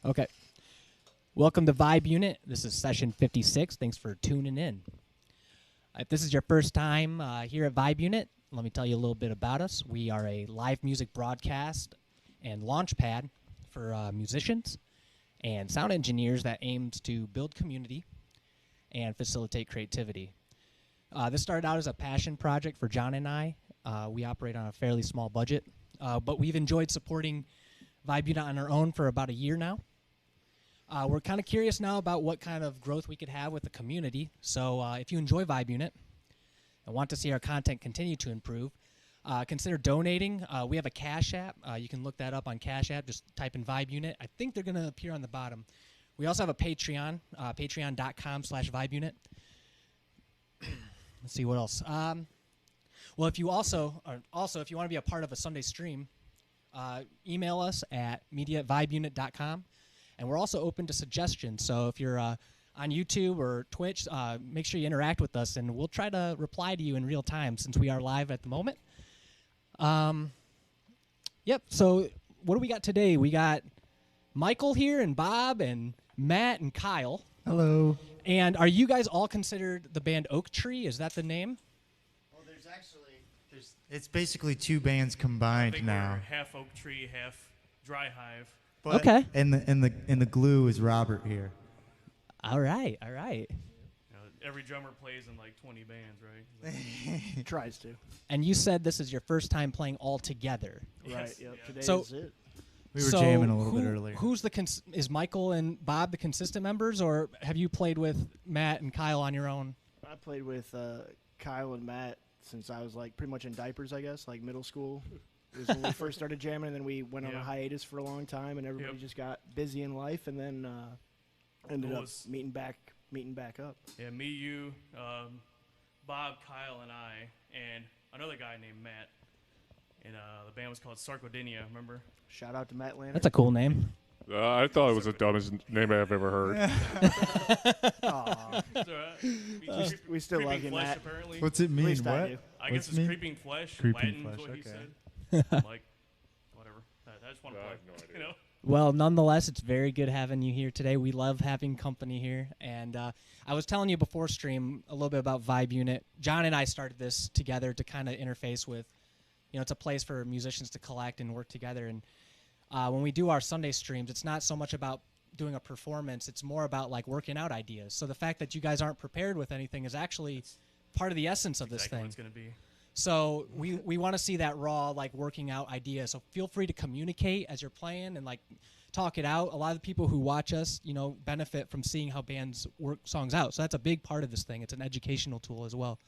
Okay. Welcome to Vibe Unit. This is session 56. Thanks for tuning in. If this is your first time here at Vibe Unit, let me tell you a little bit about us. We are a live music broadcast and launch pad for musicians and sound engineers that aims to build community and facilitate creativity. This started out as a passion project for John and I. We operate on a fairly small budget, but we've enjoyed supporting Vibe Unit on our own for about a year now. We're kind of curious now about what kind of growth we could have with the community. So if you enjoy Vibe Unit and want to see our content continue to improve, consider donating. We have a Cash App. You can look that up on Cash App. Just type in Vibe Unit. I think they're going to appear on the bottom. We also have a Patreon, patreon.com/Vibe Unit. Let's see what else. Well, if you if you want to be a part of a Sunday stream, email us at media@vibunit.com. And we're also open to suggestions. So if you're on YouTube or Twitch, make sure you interact with us, and we'll try to reply to you in real time since we are live at the moment. Yep, so what do we got today? We got Michael here and Bob and Matt and Kyle. Hello. And are you guys all considered the band Oak Tree? Is that the name? Well, it's basically two bands combined now. We're half Oak Tree, half Dry Hive. But okay. And the glue is Robert here. All right. You know, every drummer plays in like 20 bands, right? He tries to. And you said this is your first time playing all together. Yes, Right. Yep. yeah. Today So- is it. We were jamming a little bit who- earlier. Who's the is Michael and Bob the consistent members, or have you played with Matt and Kyle on your own? I played with Kyle and Matt since I was like pretty much in diapers, I guess, like middle school. It was when we first started jamming, and then we went on a Yeah. hiatus for a long time, and everybody Yep. just got busy in life, and then ended It up was- meeting back up. Yeah, me, you, Bob, Kyle, and I, and another guy named Matt. And the band was called Sarcodinia, remember? Shout out to Matt Lanner. That's a cool name. I thought it was the dumbest name I've ever heard. Aw, It's all right. we still love Creeping you, flesh, Matt. apparently. What's it At mean? least I What? do. I what's guess it's mean? creeping flesh. Creeping Latin is flesh, what he okay. said. Like, whatever. I just want to I play. have no idea. You know? Well, nonetheless, it's very good having you here today. We love having company here. And I was telling you before stream a little bit about Vibe Unit. John and I started this together to kind of interface with, it's a place for musicians to collect and work together. And when we do our Sunday streams, it's not so much about doing a performance. It's more about like working out ideas. So the fact that you guys aren't prepared with anything is actually part of the essence of this Exactly what thing. it's going to be. So we want to see that raw, like, working out idea. So feel free to communicate as you're playing and, like, talk it out. A lot of the people who watch us, benefit from seeing how bands work songs out. So that's a big part of this thing. It's an educational tool as well.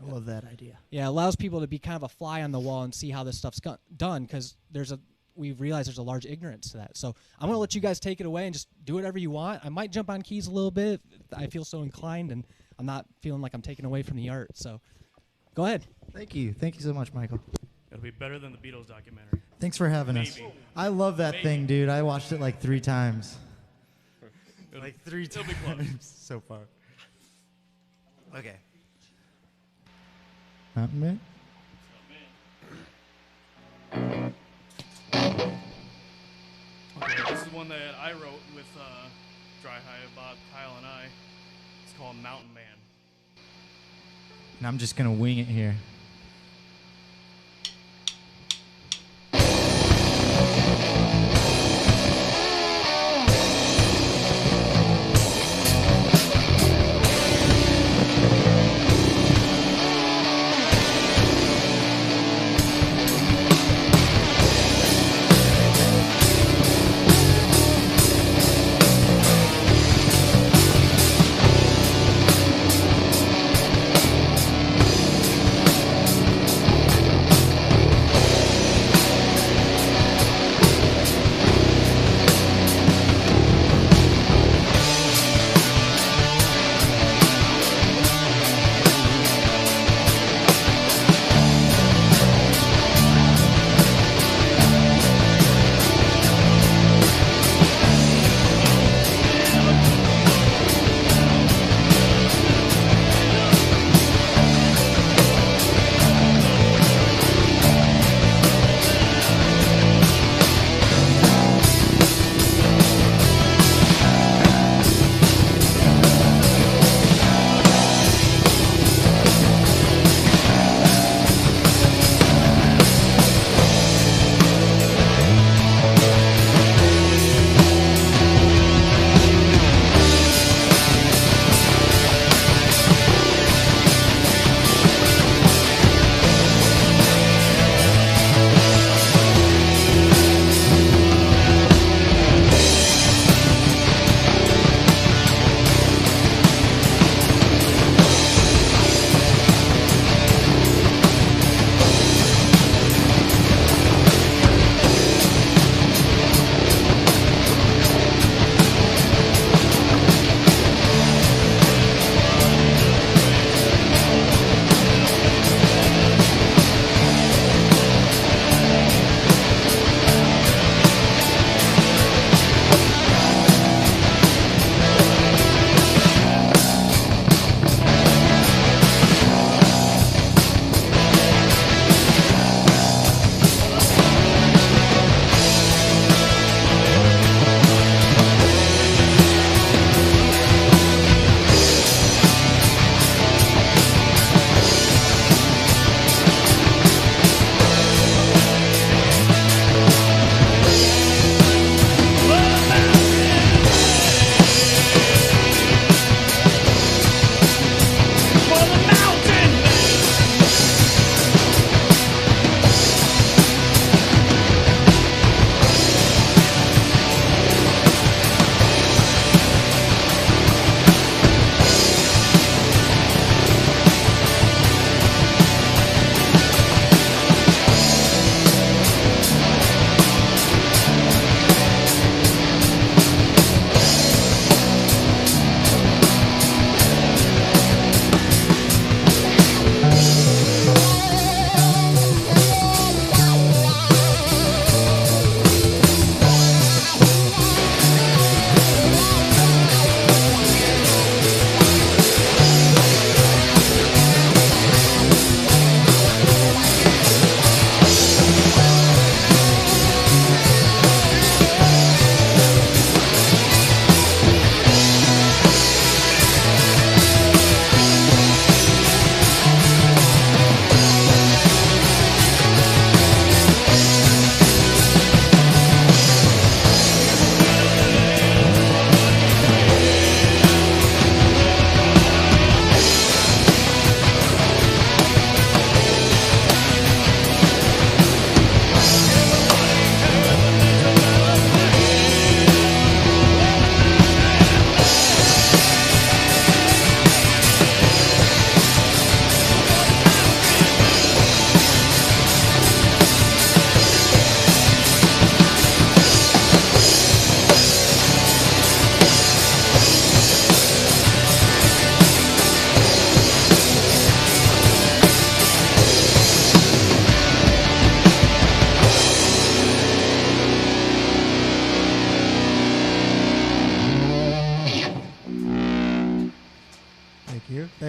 I love that idea. Yeah, it allows people to be kind of a fly on the wall and see how this stuff's done, because we've realized there's a large ignorance to that. So I'm going to let you guys take it away and just do whatever you want. I might jump on keys a little bit if I feel so inclined, and I'm not feeling like I'm taking away from the art. So go ahead. Thank you. Thank you so much, Michael. It'll be better than the Beatles documentary. Thanks for having us. Maybe. I love that Maybe. thing, dude. I watched it like 3 times. It'll- Like 3 it'll be times close. so far. Okay. Mountain Man? Okay, this is one that I wrote with Dry Hive, Bob, Kyle, and I. It's called Mountain Man. And I'm just going to wing it here.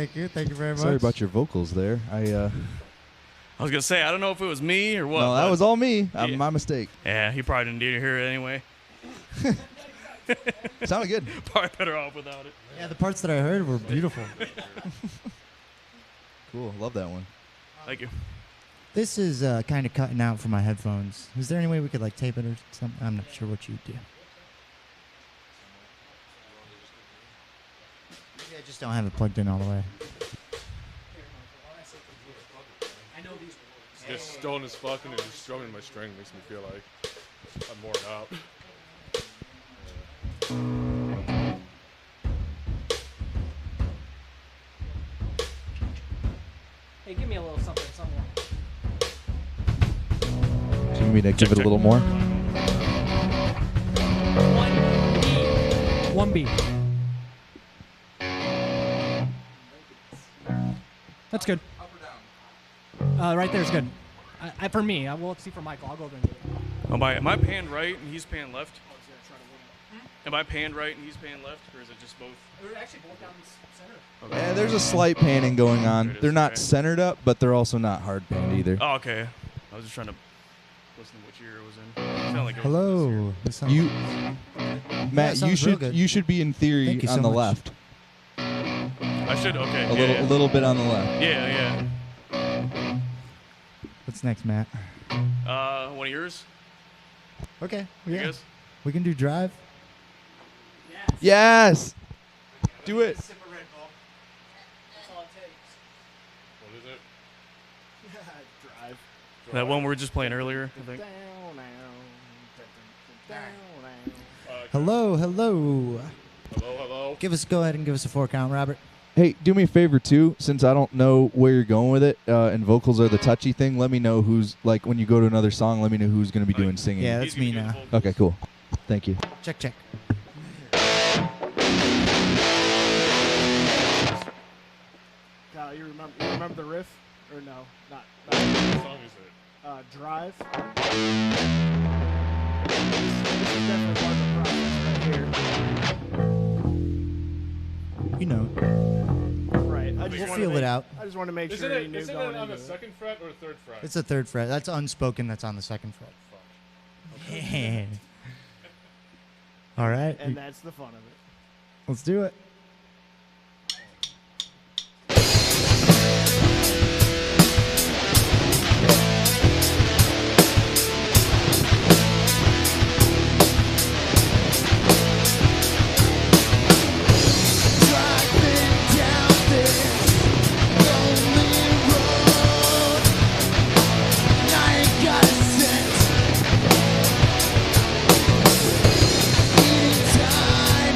Thank you. Thank you very much. Sorry about your vocals there. I was gonna say I don't know if it was me or what. No, that but- was all me. Yeah. My mistake. Yeah, he probably didn't need to hear it anyway. Sounded good. Probably better off without it. Yeah, the parts that I heard were beautiful. Cool. Love that one. Thank you. This is kind of cutting out for my headphones. Is there any way we could like tape it or something? I'm not sure what you do. Maybe I just don't have it plugged in all the way. Just stoned as fucking and just strumming my string makes me feel like I'm worn out. Hey, give me a little something somewhere. Do you need me to give it a little more? 1B. That's good. Right there is good. For me, we'll see for Michael. I'll go over and do it. Am I panned right and he's panned left? Am I panned right and he's panned left, or is it just both? We're actually both down center. Yeah, there's a slight panning going on. There it is, They're not okay. centered up, but they're also not hard panned either. Oh, okay. I was just trying to listen to which ear it was in. It sounded like it was Hello. This sounds- You, Matt, sounds you real good. should be in theory Thank you on so the much. left, I should. Okay. a little bit on the left. Yeah. What's next, Matt? One of yours. Okay. I Yeah. guess. We can do drive. Yes, do it. What is it? Drive. That one we were just playing earlier. I think. Hello. Hello, hello. Go ahead and give us a 4 count, Robert. Hey, do me a favor too, since I don't know where you're going with it, and vocals are the touchy thing. Let me know who's when you go to another song. Let me know who's going to be doing singing. Yeah, He's that's me gonna do now. the vocals. Okay, cool. Thank you. Check. Kyle, you remember the riff? Or no? Not What song is it? Drive. This is definitely part of the process right You know, here. Right. I just we'll wanna feel make- it out. I just want to make Isn't sure you it, knew isn't going it on into the it. second fret or the third fret? It's the 3rd fret. That's unspoken. That's on the 2nd fret. All right. And that's the fun of it. Let's do it. Time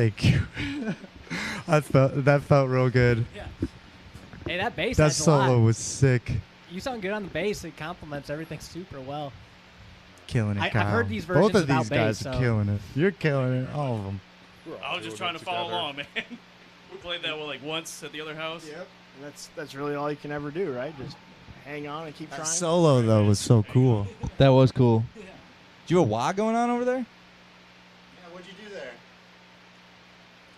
Thank you. That felt real good. Yeah. Hey, that bass That adds a lot. solo was sick. You sound good on the bass. It complements everything super well. Killing it, I've Kyle. heard these Both versions of without these guys bass, are so- killing it. You're killing it. All of them. I was just trying to follow along, man. We played that one like once at the other house. Yep. And that's really all you can ever do, right? Just hang on and keep That trying. solo though was so cool. That was cool. Do you have a wah going on over there? Yeah, what'd you do there?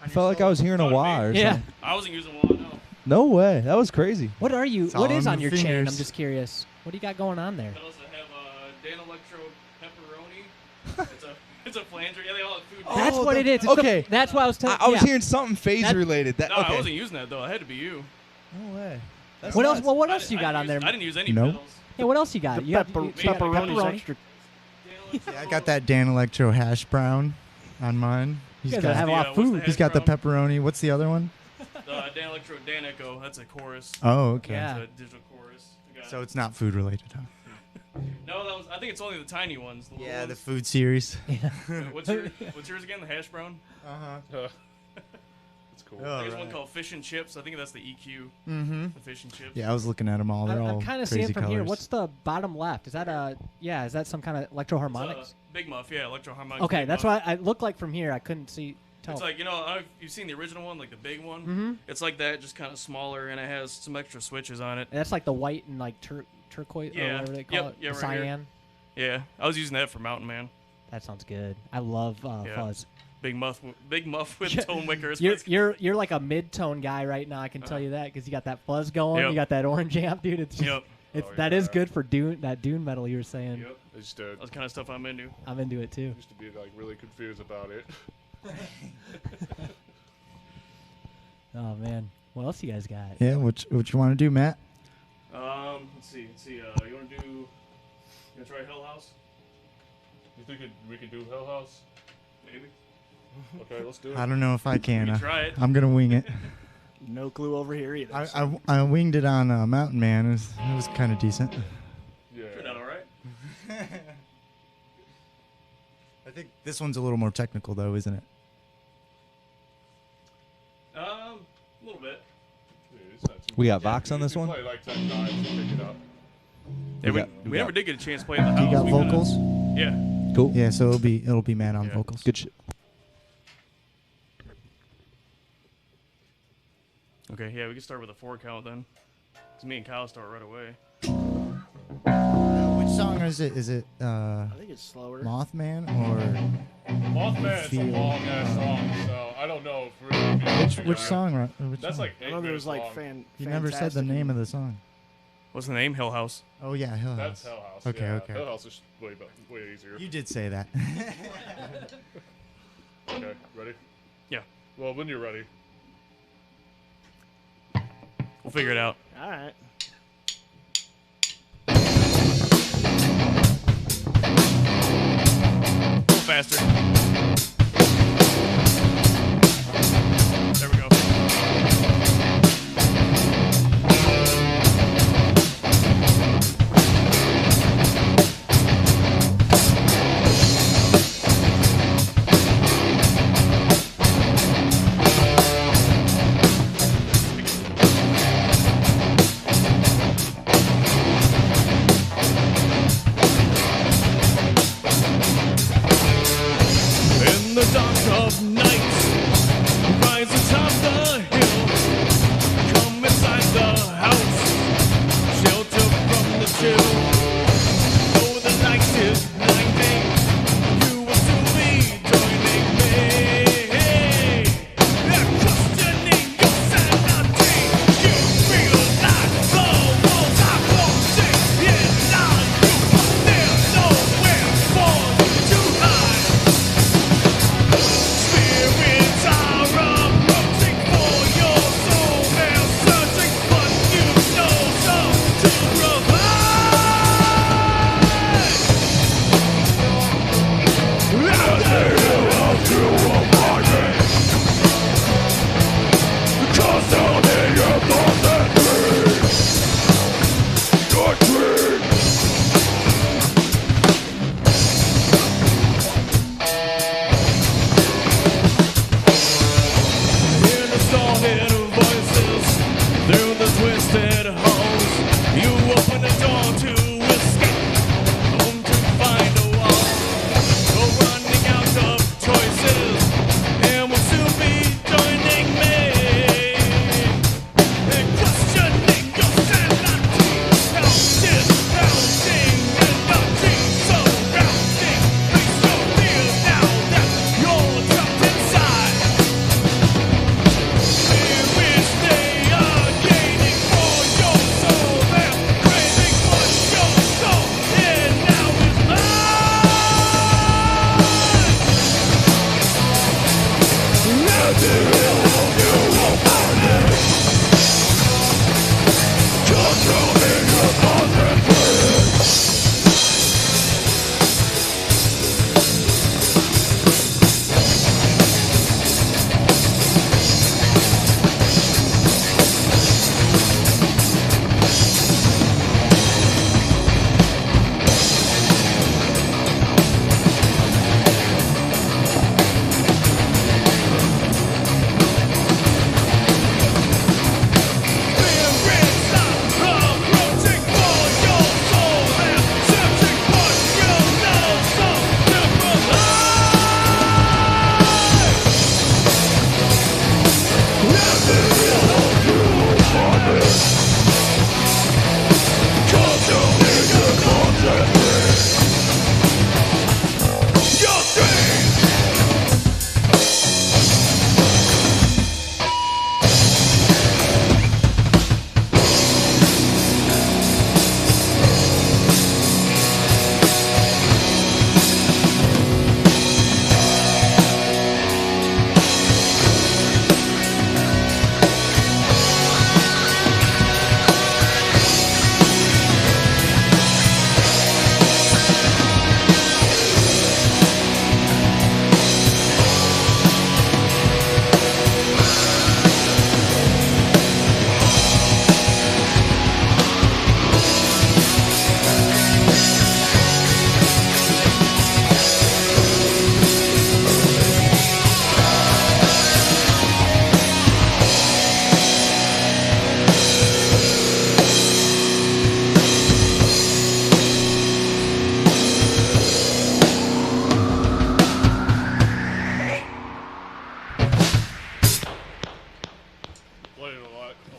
I felt like I was hearing a wah or Yeah. something. I wasn't using one, no. No way. That was crazy. What are you? It's What all is on on the your chain? I'm fingers. just curious. What do you got going on there? Pedals that have Dan Electro pepperoni. It's a flanger. Yeah, they all have food. That's what it is. It's okay. that's why I was telling. I was yeah. hearing something phase That- related. That No, okay. I wasn't using that though. It had to be you. No way. That's What else? nuts. Well, what I else you I got didn't on there? use- I didn't use any Nope. pedals. Yeah, what else you got? The You got pepperoni's extra. Yeah, I got that Dan Electro hash brown on mine. You He's guys have a lot of what's the food. He's got the hash brown? pepperoni. What's the other one? Dan Electro Dan Echo. That's a chorus. Oh, okay. Yeah. It's a digital chorus. I got So it. it's not food related, huh? No, that was. I think it's only the tiny ones. The little Yeah, the ones. food series. What's yours again? The hash brown. Uh-huh. It's cool. Oh. There's one right. called Fish and Chips. I think that's the EQ. Mm-hmm. The Fish and Chips. Yeah, I was looking at them all. They're all I'm kind of crazy seeing from colors. here. What's the bottom left? Is that a? Yeah, is that some kind of electro It's harmonics? Big Muff. Yeah, Electro Harmonics. Okay, Big that's Muff. what I looked like from here. I couldn't see. Tell. It's like, you've seen the original one, like the big one. Mhm. It's like that, just kind of smaller, and it has some extra switches on it. And that's like the white and like turquoise or Yeah. whatever they call Yep, it. yeah, The right here. cyan. Yeah, I was using that for Mountain Man. That sounds good. I love Yeah. fuzz. Big muff with Yeah. tone wickers. You're like a mid-tone guy right now. I can tell you that because you got that fuzz going. Yep. You got that orange amp, dude. It's just, Yep. it's Oh, that is yeah. good for that dune metal you were saying. Yep. It's That's the kind of stuff I'm into. I'm into it too. used to be like really confused about it. Oh man, what else you guys got? Yeah, what you want to do, Matt? Let's see. You want to do? You want to try Hell House? You think we can do Hell House? Maybe. Okay, let's do it. I don't know if I can. We can try it. I'm gonna wing it. No clue over here either. I winged it on Mountain Man. It was kind of decent. Yeah. Turned out all right. I think this one's a little more technical, though, isn't it? A little bit. Yeah, it's not too We bad. got Vox on You this can one? Play like 10 times and pick it up. Yeah, We we got- never did get a chance to play in the house. You got We kinda- vocals? Yeah. Cool. Yeah, so it'll be Matt on Yeah. vocals. Good shit. Okay, yeah, we can start with a 4 count then. Because me and Kyle start right away. Which song is it? Is it I think it's slower. Mothman or Mothman's a Feel. long ass song, so I don't know if really we can figure which it out. song? Which That's song? like I 8 know there was minutes like long. You never said the name of the song. What's the name? Hill House. Oh yeah, Hill That's House. Hell House. Okay, yeah. okay. Hell House is way easier. You did say that. Okay, ready? Yeah. Well, when you're ready. We'll figure it out. All right. A little faster. There we go.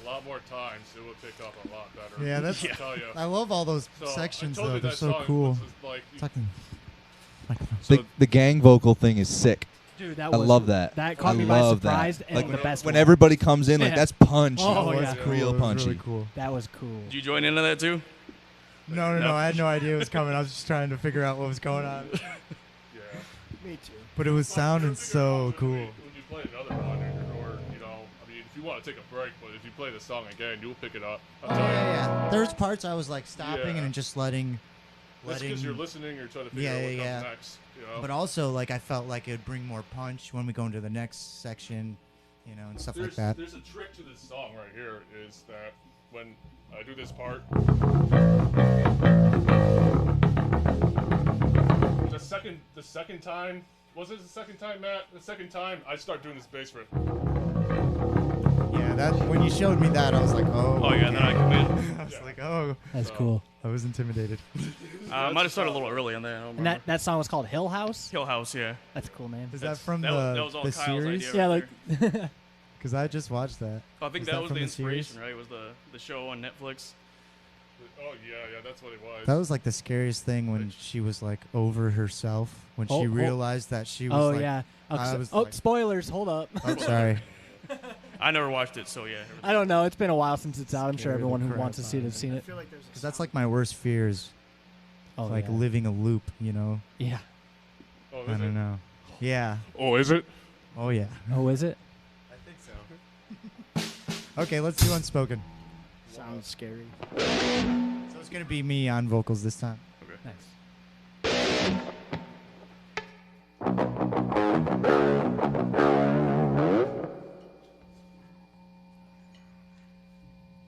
a lot more times, it will pick up a lot better. Yeah, that's. I'll tell you. I love all those So, sections I told though. you They're that so song cool. was just like, Talking. so The gang vocal thing is sick. Dude, that I was love that. That caught I me by love surprise that. and Like the best when one. everybody comes in, like Yeah. that's punchy. Oh, That was yeah. cool. Real It was punchy. really cool. That was cool. Did you join into that too? No, No. I had no idea it was coming. I was just trying to figure out what was going on. yeah. Me too. But it was sounding You'll figure it out so when cool. When you play another one, or you know, I mean, if you want to take a break, but if you play the song again, you'll pick it up. Oh I'm telling you. yeah. There's parts I was like stopping Yeah. and just letting. That's because you're listening or trying to figure Yeah, out what yeah, comes yeah. next. You know? But also, like, I felt like it would bring more punch when we go into the next section, you know, and stuff like that. There's a trick to this song right here is that when I do this part, the second time, was it the second time, Matt? The second time I start doing this bass riff. Yeah, that when you showed me that, I was like, oh. Oh yeah, and then I come in. I was like, oh. That's So- cool. I was intimidated. I might have started a little early on that. I don't And remember. that song was called Hill House. Hill House, yeah. That's a cool name. Is That's- that from that was all the Kyle's series? idea. Yeah, right like Because I just watched that. I think Is that that was from the the series? inspiration, right? Was the show on Netflix? Oh yeah, that's what it was. That was like the scariest thing when she was like over herself when Oh, she oh. realized that she was oh like, yeah. Oh, I so- was oh, like- spoilers. Hold up. oh, sorry. I never watched it, so yeah. I don't know. It's been a while since it's out. I'm sure Scared the everyone who crap wants to see it out of has seen I it. feel like there's a Because that's song- like my worst fears, Oh like yeah. living a loop, you know? Yeah. Oh, I is it? don't know. Yeah. Oh, is it? Oh, yeah. Oh, is it? I think so. Okay, let's do Unspoken. sounds scary. So it's going to be me on vocals this time. Nice.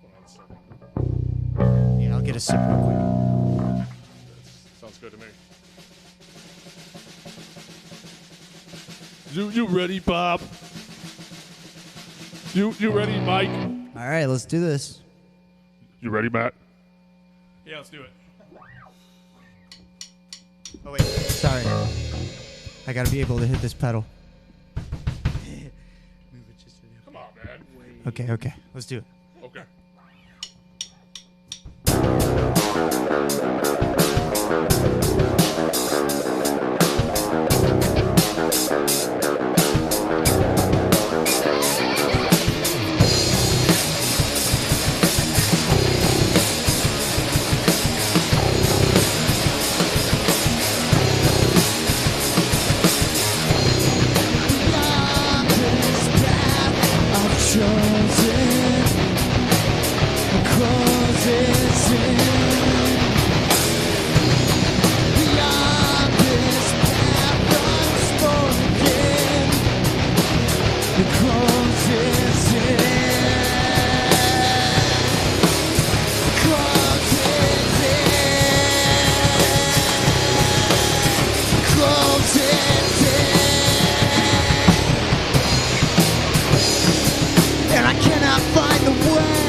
Hold on a second. Yeah, I'll get a sip real quick. Sounds good to me. You ready, Bob? You ready, Mike? All right, let's do this. You ready, Matt? Yeah, let's do it. Oh, wait. Sorry. I got to be able to hit this pedal. Come on, man. Okay. Let's do it. Okay. And I cannot find the way.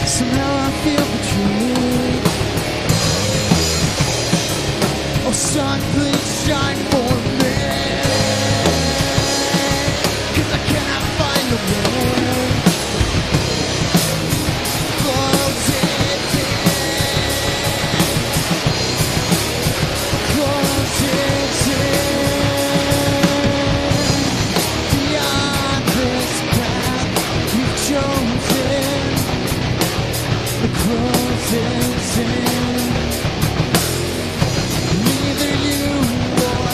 Somehow I feel betrayed. Oh, sun, please shine for me. 'Cause I cannot find the way. Close it in. Close it in. Beyond this path you've chosen, the closest in. Neither you or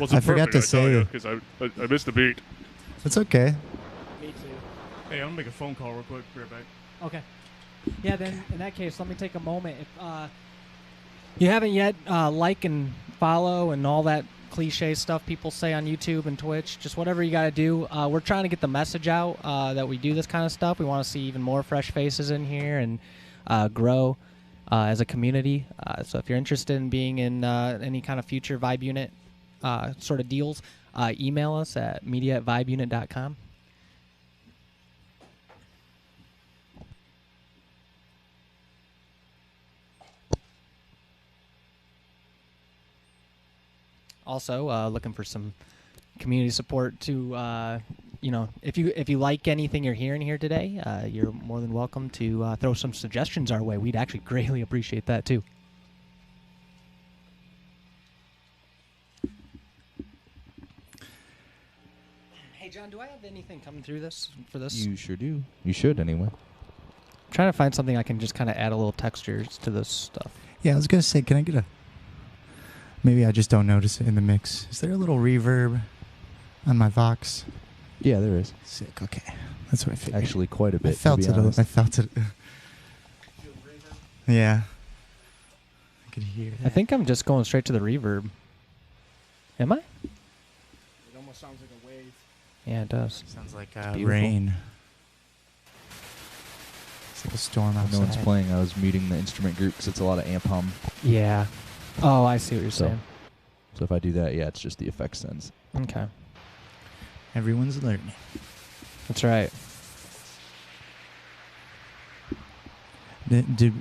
Wasn't I forgot perfect, to say- because I missed the beat. It's okay. Me too. Hey, I'm gonna make a phone call real quick. Be right back. Okay. Yeah, then in that case, let me take a moment. If you haven't yet, like and follow and all that cliche stuff people say on YouTube and Twitch, just whatever you got to do. We're trying to get the message out that we do this kind of stuff. We want to see even more fresh faces in here and grow as a community. So if you're interested in being in any kind of future Vibe Unit sort of deals, email us at media@vibeunit.com. Also, looking for some community support to, if you like anything you're hearing here today, you're more than welcome to throw some suggestions our way. We'd actually greatly appreciate that too. Hey, John, do I have anything coming through this for this? You sure do. You should anyway. I'm trying to find something I can just kind of add a little textures to this stuff. Yeah, I was gonna say, can I get a? Maybe I just don't notice it in the mix. Is there a little reverb on my Vox? Yeah, there is. Sick. Okay, that's what I figured. Actually, quite a bit. I felt to be it. honest. I felt it. Yeah. I could hear that. I think I'm just going straight to the reverb. Am I? It almost sounds like a wave. Yeah, it does. Sounds like beautiful. rain. It's like a storm When outside. no one's playing, I was muting the instrument group because it's a lot of amp hum. Yeah. Oh, I see what you're So- saying. So if I do that, yeah, it's just the effect sends. Okay. Everyone's learning. That's right.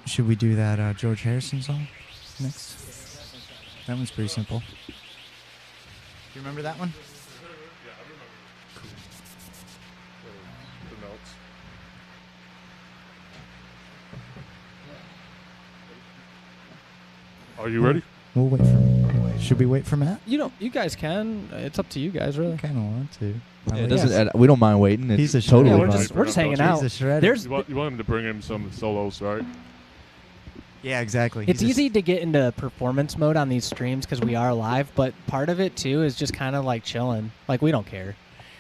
Should we do that George Harrison song next? That one's pretty simple. Do you remember that one? Yeah, I remember. The notes. Are you ready? We'll wait for. Should we wait for Matt? You guys can. It's up to you guys, really. I kind of want to. Yeah, it doesn't. We don't mind waiting. It's He's a totally Yeah, shredder. we're fine. just hanging He's out. He's a shredder. There's You want him to bring him some solos, right? Yeah, exactly. It's He's a easy to get into performance mode on these streams because we are live, but part of it too is just kind of like chilling. Like we don't care.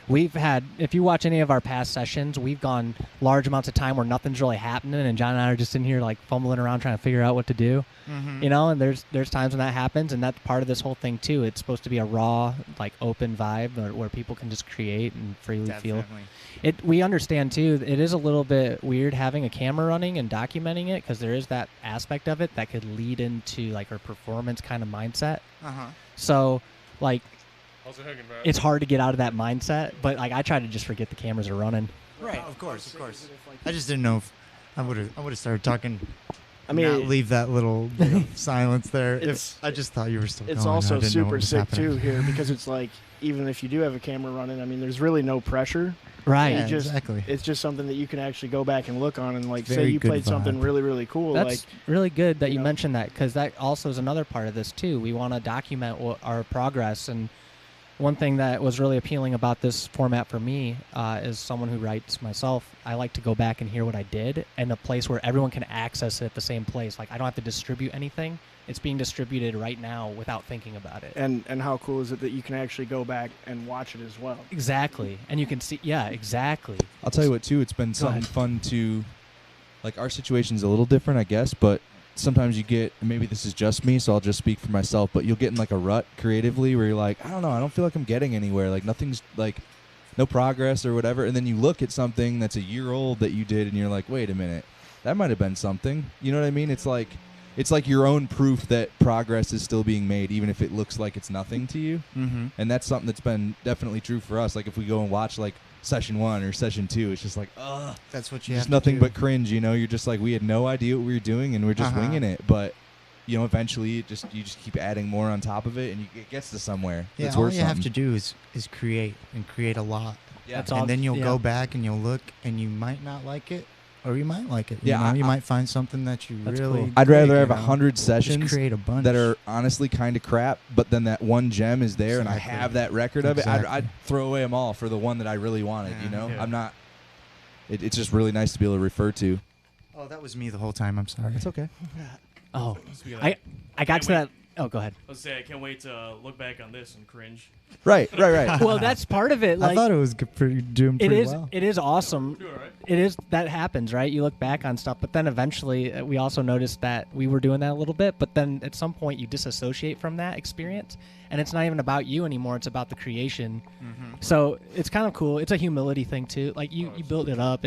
We've had, if you watch any of our past sessions, we've gone large amounts of time where nothing's really happening, and John and I are just in here like fumbling around trying to figure out what to do. Mhm. You know, and there's times when that happens, and that's part of this whole thing too. It's supposed to be a raw, like open vibe where people can just create and freely feel. Definitely. We understand too. It is a little bit weird having a camera running and documenting it because there is that aspect of it that could lead into like our performance kind of mindset. Uh-huh. So, like, How's it hanging, man? it's hard to get out of that mindset. But like, I try to just forget the cameras are running. Right, of course, of course. I just didn't know if I would have started talking. I mean, not leave that little bit of silence there. it's- If I just thought you were still It's going. I also didn't know what super was sick happening. too here because it's like even if you do have a camera running, I mean, there's really no pressure. Right. Yeah, just- exactly. It's just something that you can actually go back and look on and like say Very you good played something vibe. really really cool. That's like really good that you you know. mentioned that because that also is another part of this too. We want to document our progress, and one thing that was really appealing about this format for me is someone who writes myself. I like to go back and hear what I did, and a place where everyone can access it at the same place. Like I don't have to distribute anything; it's being distributed right now without thinking about it. and how cool is it that you can actually go back and watch it as well? Exactly, and you can see. Yeah, exactly. I'll tell you what, too. It's been something ahead. fun to, like, our situation's a little different, I guess, but sometimes you get, maybe this is just me, so I'll just speak for myself, but you'll get in, like, a rut creatively where you're like, I don't know, I don't feel like I'm getting anywhere. Like, nothing's, like, no progress or whatever. And then you look at something that's a year old that you did, and you're like, wait a minute, that might have been something. You know what I mean? It's like your own proof that progress is still being made, even if it looks like it's nothing to you. Mm-hmm. And that's something that's been definitely true for us. Like, if we go and watch, like, session 1 or session 2, it's just like, ugh. That's what you Just have nothing to but cringe, you know. You're just like, we had no idea what we were doing, and we're just Uh-huh. winging it. But you know, eventually, you just keep adding more on top of it, and it gets to somewhere. Yeah, that's all worth you have to something. do is create and create a lot. Yeah. That's And all- then you'll yeah. go back and you'll look, and you might not like it, or you might like it. Yeah, you I- might find something that you That's really. cool. I'd dig, rather you have know? 100 Just sessions create a bunch that are honestly kind of crap, but then that one gem is there, and I Exactly. have that record of it. Exactly. I'd throw away them all for the one that I really wanted. You Yeah. know, Yeah. I'm not. It's just really nice to be able to refer to. Oh, that was me the whole time. I'm sorry. It's okay. Oh, Speaking of I got to that. Oh, go ahead. Let's say I can't wait to look back on this and cringe. Right. Well, that's part of it. Like, I thought it was doing it pretty is. well. It is awesome. Do it right. It is that happens, right? You look back on stuff, but then eventually we also noticed that we were doing that a little bit. But then at some point you disassociate from that experience, and it's not even about you anymore. It's about the creation. So it's kind of cool. It's a humility thing too. Like you build it up.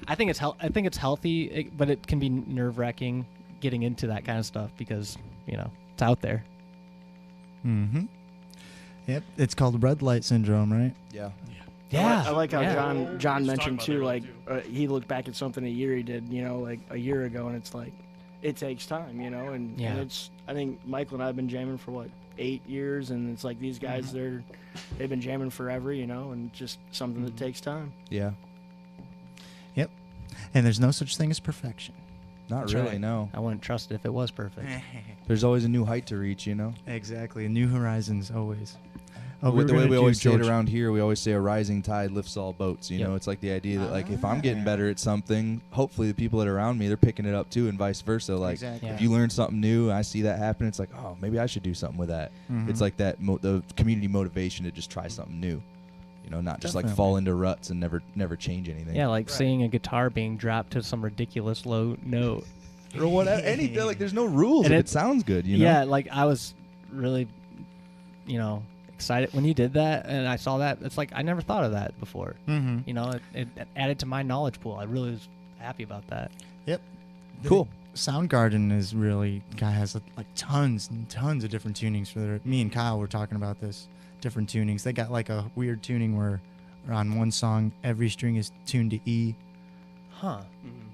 I think it's I think it's healthy, but it can be nerve wracking getting into that kind of stuff because it's out there. Mm-hmm. Yep, it's called red light syndrome, right? Yeah. Yeah, I like how yeah. John Just talking mentioned about too. that Like too. he looked back at something a year he did, like a year ago, and it's like it takes time, and Yeah. it's. I think Michael and I have been jamming for 8 years, and it's like these guys they've been jamming forever, and just something that takes time. Yeah. Yep. And there's no such thing as perfection. Not That's really. right. No. I wouldn't trust it if it was perfect. There's always a new height to reach. Exactly. New horizons always. Oh, The way we always say it George. around here, we always say a rising tide lifts all boats. Yep. It's like the idea that like if I'm getting better at something, hopefully the people that are around me, they're picking it up too, and vice versa. Like Exactly. if you learn something new, I see that happen. It's like, oh, maybe I should do something with that. Mhm. It's like that the community motivation to just try something new. Not just like Definitely. fall into ruts and never change anything. Yeah, like seeing a guitar being dropped to some ridiculous low note. Or whatever. Anything. Like there's no rules. And If it- it sounds good. Yeah, like I was really, excited when you did that, and I saw that. It's like I never thought of that before. Mm-hmm. It added to my knowledge pool. I really was happy about that. Yep. Cool. Soundgarden is really guy has like tons and tons of different tunings for their. Me and Kyle were talking about this. Different tunings. They got like a weird tuning where on one song every string is tuned to E, Huh.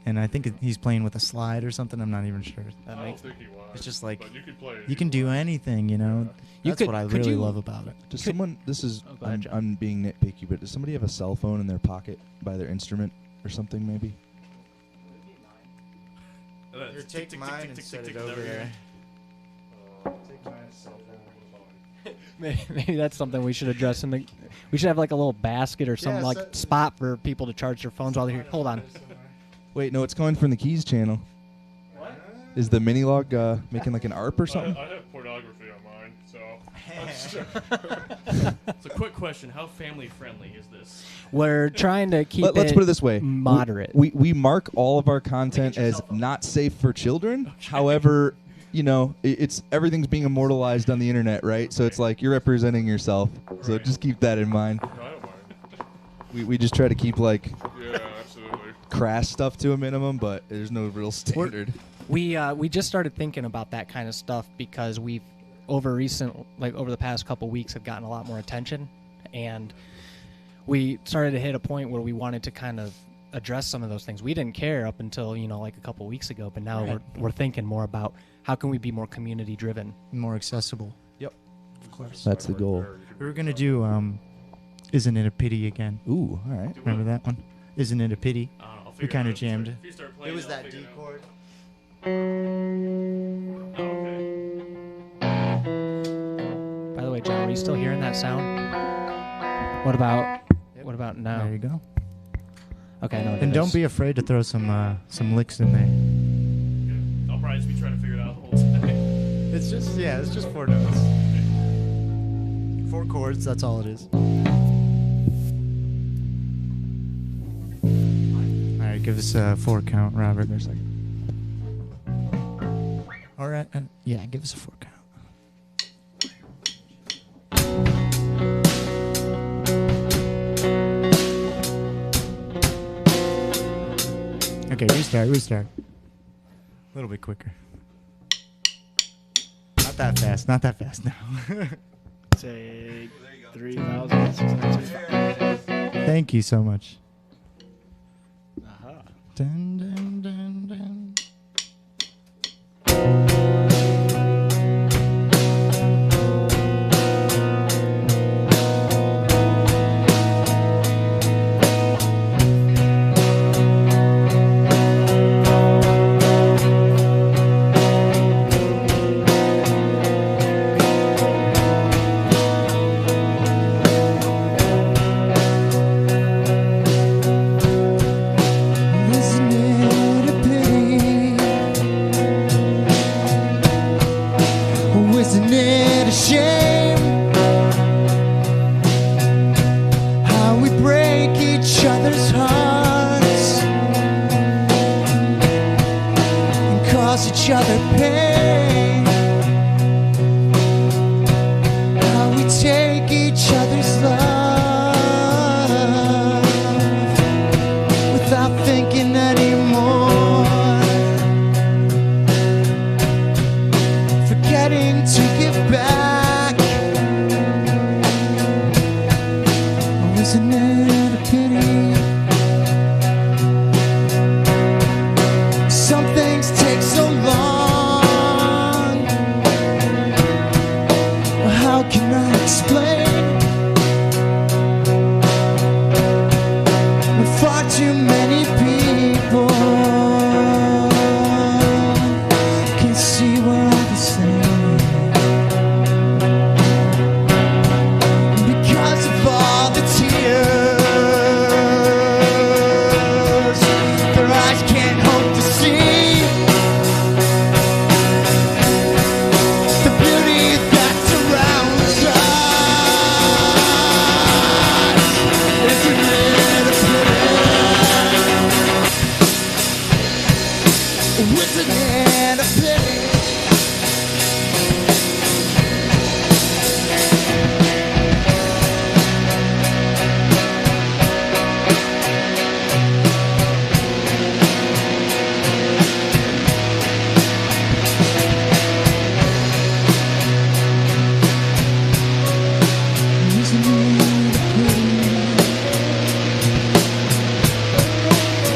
and I think he's playing with a slide or something. I'm not even sure. That I don't makes. think he was. It's just like But you could play. you can do anything, You That's could- what I could really you- love about it. Does someone? This is. Oh, go ahead, John. I'm being nitpicky, but does somebody have a cell phone in their pocket by their instrument or something? Maybe. Here, take mine and set it over there. Maybe that's something we should address we should have like a little basket or some like spot for people to charge their phones while they're here. Hold on. Wait, no, it's coming from the Keys channel. What? Is the mini log making like an ARP or something? I have pornography on mine, so. I'm sure. So, quick question: how family friendly is this? We're trying to keep Let's put it this way: moderate. We mark all of our content as not safe for children. However, it's everything's being immortalized on the internet, right? So it's like you're representing yourself. So Right. just keep that in mind. No, I don't mind. We just try to keep like Yeah, absolutely. crass stuff to a minimum, but there's no real standard. We just started thinking about that kind of stuff because we've over the past couple weeks have gotten a lot more attention, and we started to hit a point where we wanted to kind of address some of those things. We didn't care up until like a couple weeks ago, but now Right. we're thinking more about how can we be more community driven. More accessible. Yep. Of course. That's the goal. We were gonna do Isn't It a Pity again. Ooh, all right. Remember that one? Isn't It a Pity? I don't know. I'll We figure it kinda out. If you jammed start- it. If you start playing, I'll figure it out. chord. Oh, okay. By the way, John, are you still hearing that sound? What about now? There you go. Okay, I know what And it don't is. be afraid to throw some licks in there. I'll probably just be trying to figure it out the whole time. It's just 4 notes. 4 chords, that's all it is. Alright, give us a 4 count, Robert. There's like Alright, yeah, give us a 4 count. Okay, restart. A little bit quicker. Not that fast now. Take 3,625. Thank you so much. Aha. Dun, dun, dun, dun. Isn't it each other pain, how we take each other's love without thinking anymore, forgetting to give back. Oh, isn't it a pity? Some things take so long. Well, how can I explain when far too many people can see we're all the same? Because of all the tears their eyes can't hope to see, the beauty that surrounds us. Isn't it a pity? Isn't it a pity? Isn't it a pity?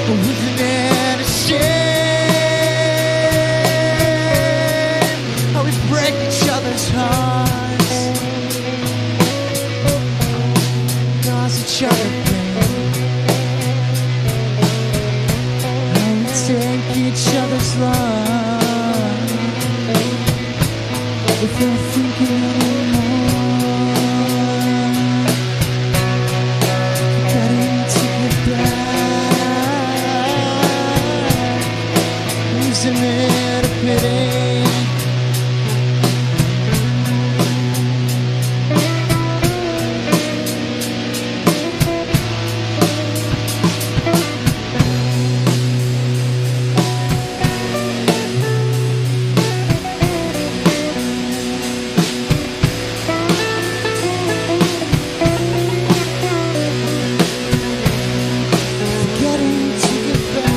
Isn't it a shame how we break each other's hearts, cause each other pain, how we take each other's love without thinking anymore, forgetting to give back. Isn't it a pity? Forgetting to give back.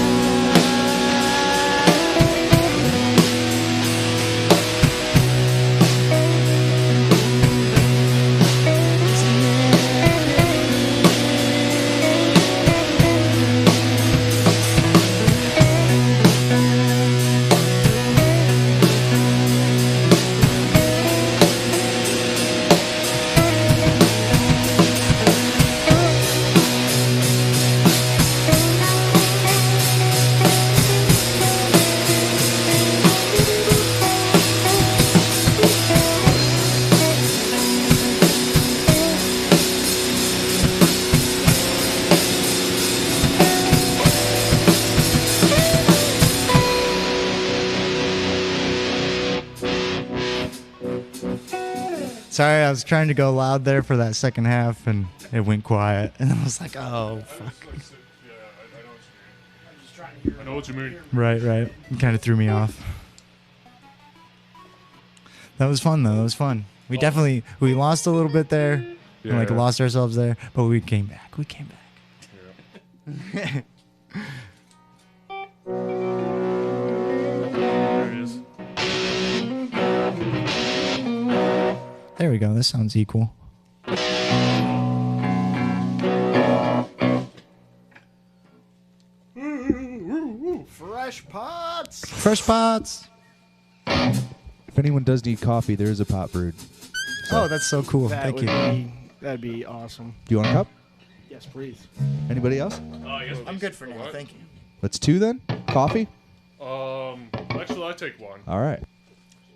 Sorry, I was trying to go loud there for that second half, and it went quiet. And I was like, oh, fuck. I know what you mean. Right. It kind of threw me off. That was fun, though. That was fun. We definitely, we lost a little bit there. And, like, Yeah. lost ourselves there. But we came back. There it is. There we go. This sounds equal. Fresh pots. Fresh pots. If anyone does need coffee, there is a pot brewed. Oh, that's so cool. Thank you. That'd be awesome. Do you want a cup? Yes, please. Anybody else? Yes, I'm please. good for now. What? Thank you. Let's two then. Coffee. Actually, I take one. All right.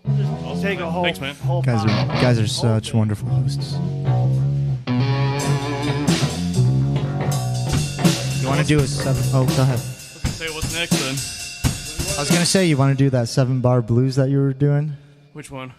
Awesome, Take a whole, Thanks, man. whole Guys pot. are such wonderful hosts. You want to do a seven? Oh, go ahead. Say what's next then. I was gonna say you want to do that 7-bar blues that you were doing. Which one?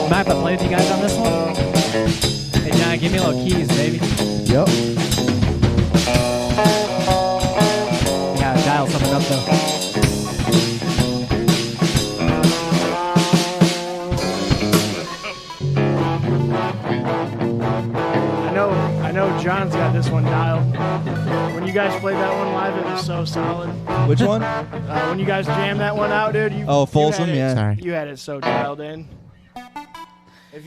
Mind if I play with you guys on this one? Hey, John, give me a little keys, baby. Yep. You gotta dial something up, though. I know John's got this one dialed. When you guys played that one live, it was so solid. Which one? When you guys jammed that one out, dude, Oh, you Folsom, had it, yeah. Sorry. you had it so dialed in. If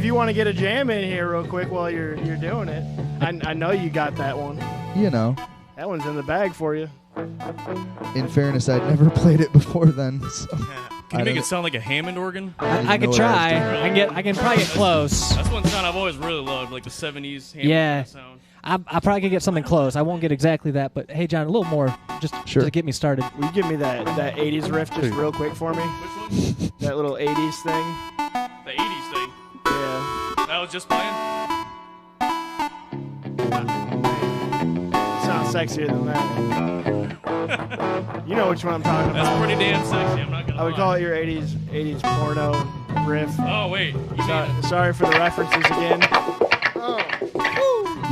you want to get a jam in here real quick while you're doing it, I know you got that one. You know. That one's in the bag for you. In fairness, I'd never played it before then. So. Can you make it sound like a Hammond organ? I could know what I was try. doing. I can probably get close. That's one sound I've always really loved, like the 70s Hammond Yeah. organ sound. I probably could get something close. I won't get exactly that, but hey, John, a little more just Sure. to get me started. Will you give me that 80s riff just real quick for me? Which one? That little 80s thing. The 80s thing. Yeah. That was just playing? Sounds sexier than that. You know which one I'm talking That's about. pretty damn sexy, I'm not gonna I would lie. call it your 80s porno riff. Oh, wait. You mean it. Sorry for the references again.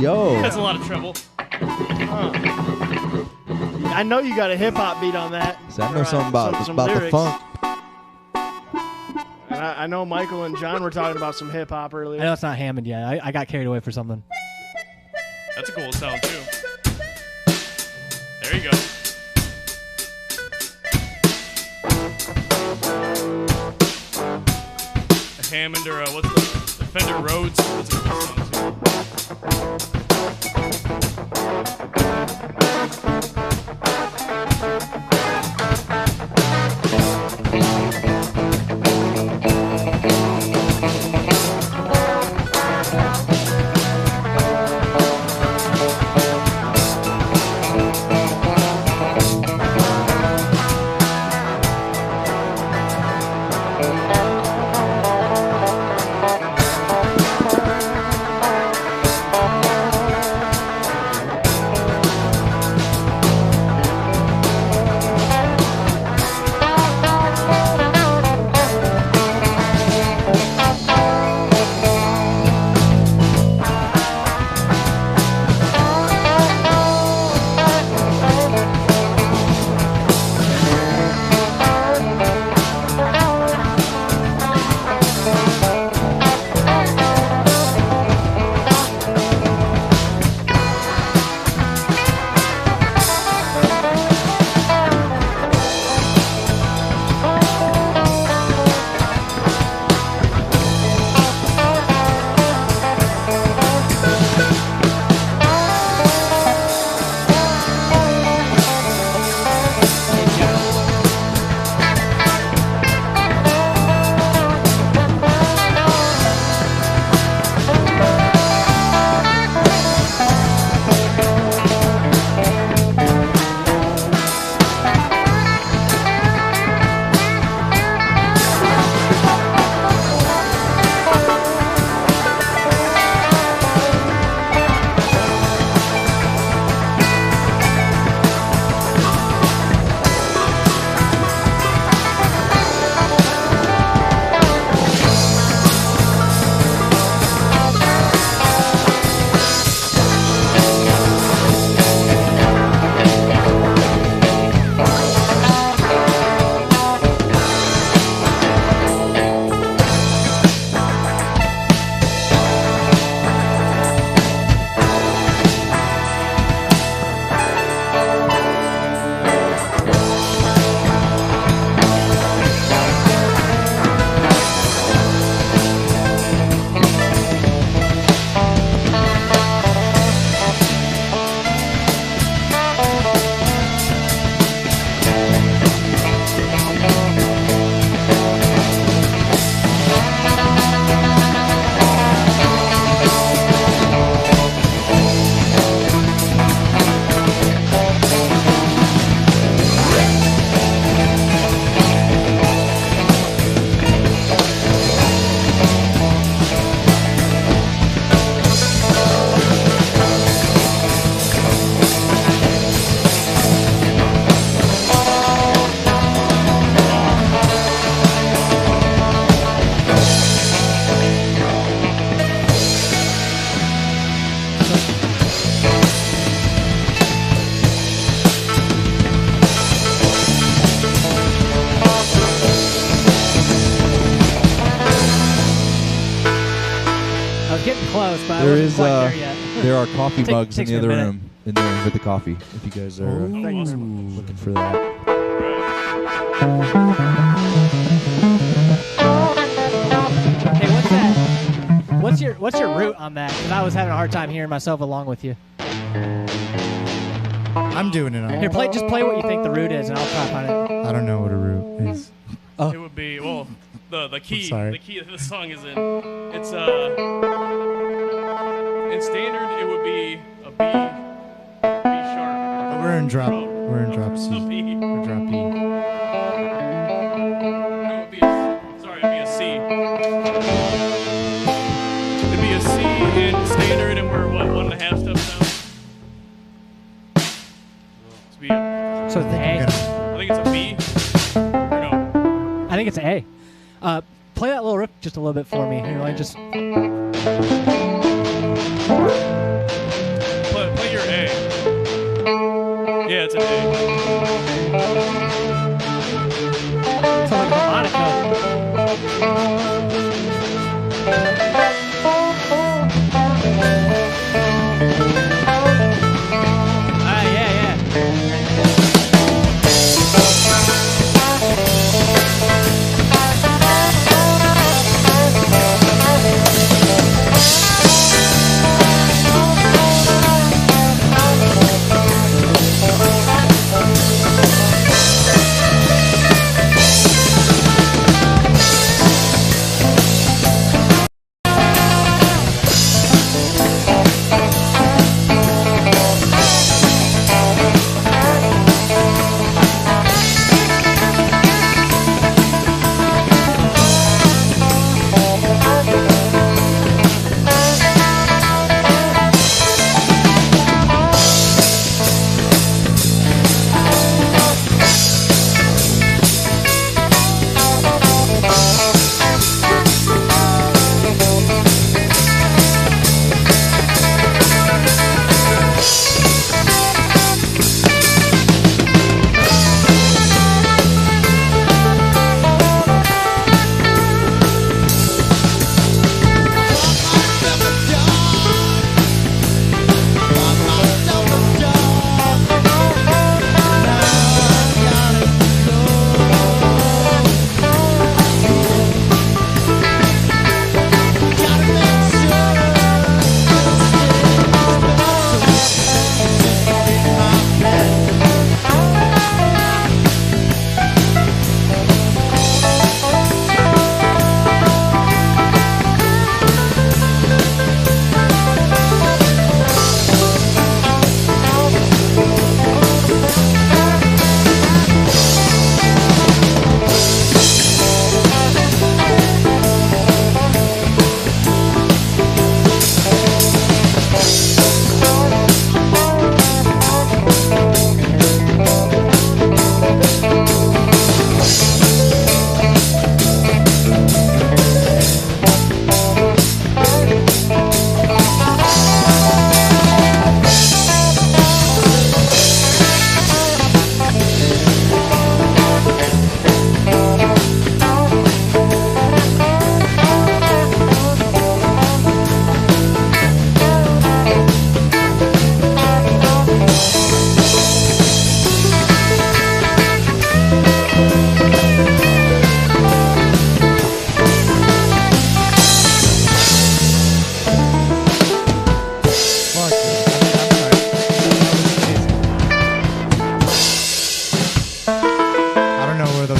Yo. That's a lot of trouble. I know you got a hip hop beat on that. See, I know Or, something about, some about the lyrics. funk. And I know Michael and John were talking about some hip hop I earlier. know it's not Hammond yet. I got carried away for something. That's a cool sound, too. There you go. A Hammond or what's the Fender Rhodes? That's a cool sound, too. was getting close, but I There wasn't is, quite there yet. There are coffee mugs in takes the me a other minute. room in there with the coffee. If you guys are looking for that. Hey, what's that? What's your route on that? Because I was having a hard time hearing myself along with you. I'm doing it. Here, just play what you think the route is, and I'll try to find it. I don't know what a root is. It would be the key. sorry. The key that the song is in. It's in standard. It would be a B sharp. But we're in drop. We're in drop C. A B. Or drop E. No, it'd be it'd be a C. It'd be a C in standard, and we're what, 1.5 steps down. It'd be a, So it's the A. I think it's a B. Or no. I think it's A. Play that little riff just a little bit for me. Here, like just Play your A. Yeah, it's an A. sounds like a harmonica. Yeah.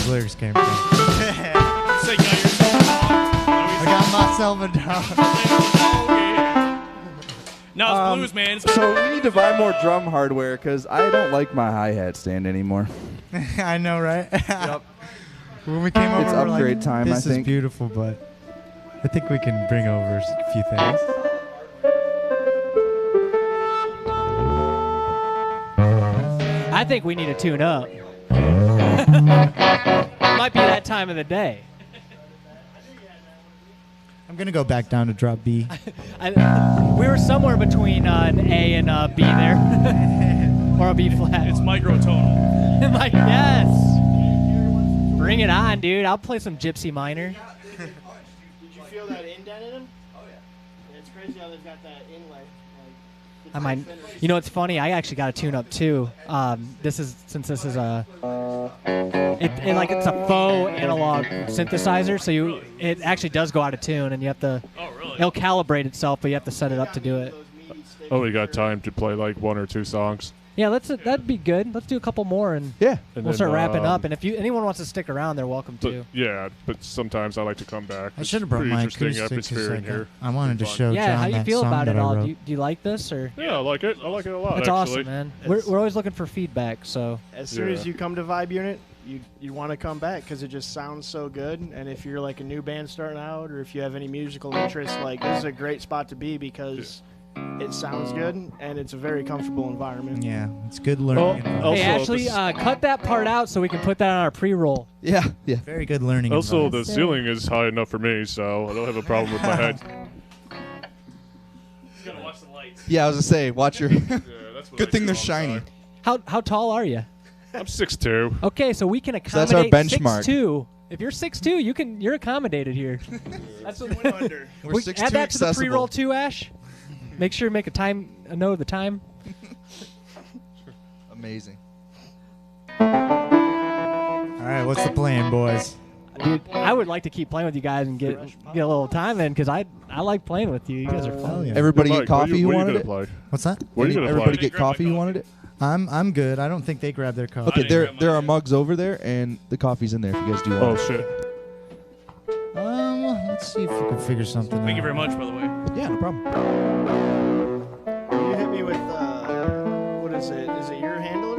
lyrics came from. Say, got yourself I got myself a dog. Now it's blues, man. It's So we need to buy more drum hardware because I don't like my hi-hat stand anymore. I know, right? Yep. When we came over, It's we're upgrade like, time, This I is think. beautiful, but I think we can bring over a few things. I think we need to tune up. Might be that time of the day. I'm gonna go back down to drop B. We were somewhere between an A and a B there, or a B flat. it's microtonal. Like, yes. Bring it on, dude. I'll play some Gypsy Minor. Did you feel that indent in him? Oh, yeah. It's crazy how they've got that inlay. I might. You know, it's funny. I actually got a tune-up too. This is a it's a faux analog synthesizer, so it actually does go out of tune, and you have to. Oh, really? It'll calibrate itself, but you have to set it up to do it. Only got time to play like 1 or 2 songs. Yeah, that'd be good. Let's do a couple more, and Yeah. And we'll start then, wrapping up. And if anyone wants to stick around, they're welcome But, to. yeah, but sometimes I like to come back. I It's should have brought pretty my interesting acoustic atmosphere in 'cause here. I wanted to Fun. show Yeah, John how do you that feel song about that it I all? wrote. Do you like this, or Yeah, I like it. I like it a lot. that's actually. awesome, man? We're always looking for feedback, so As soon as Yeah. you come to Vibe Unit, you want to come back because it just sounds so good. And if you're like a new band starting out, or if you have any musical interest, like this is a great spot to be because it sounds good and it's a very comfortable environment. Yeah, it's good learning. Oh, environment. hey, Also, Ashley, this- cut that part out so we can put that on our pre-roll. Yeah. Yeah. Very good learning. Also, environment. the ceiling is high enough for me, so I don't have a problem with my head. He's gonna watch the lights. Yeah. I was gonna say, watch your. Yeah, that's what Good I thing do they're all the shiny. time. How tall are you? I'm 6'2". Okay, so we can So that's our accommodate benchmark. 6'2". If you're 6'2", you're accommodated here. That's what, We're we 6'2" add that to the accessible. pre-roll too, Ash. Make sure to make a note of the time. Amazing. All right, what's the plan, boys? Dude, I would like to keep playing with you guys and get a little time in because I like playing with you. You guys are Hell fun. yeah. Everybody Good get luck. coffee. You what are wanted you it? gonna play? What's that? What are you gonna Everybody play? get coffee. You wanted it? I'm good. I don't think they grabbed their coffee. Okay. didn't There grab mine there are yet. mugs over there, and the coffee's in there if you guys do want. Oh it. shit. Let's see if we can figure something out. Thank you very much, by the way. Yeah. No problem. You hit me with what is it? Is it your handler?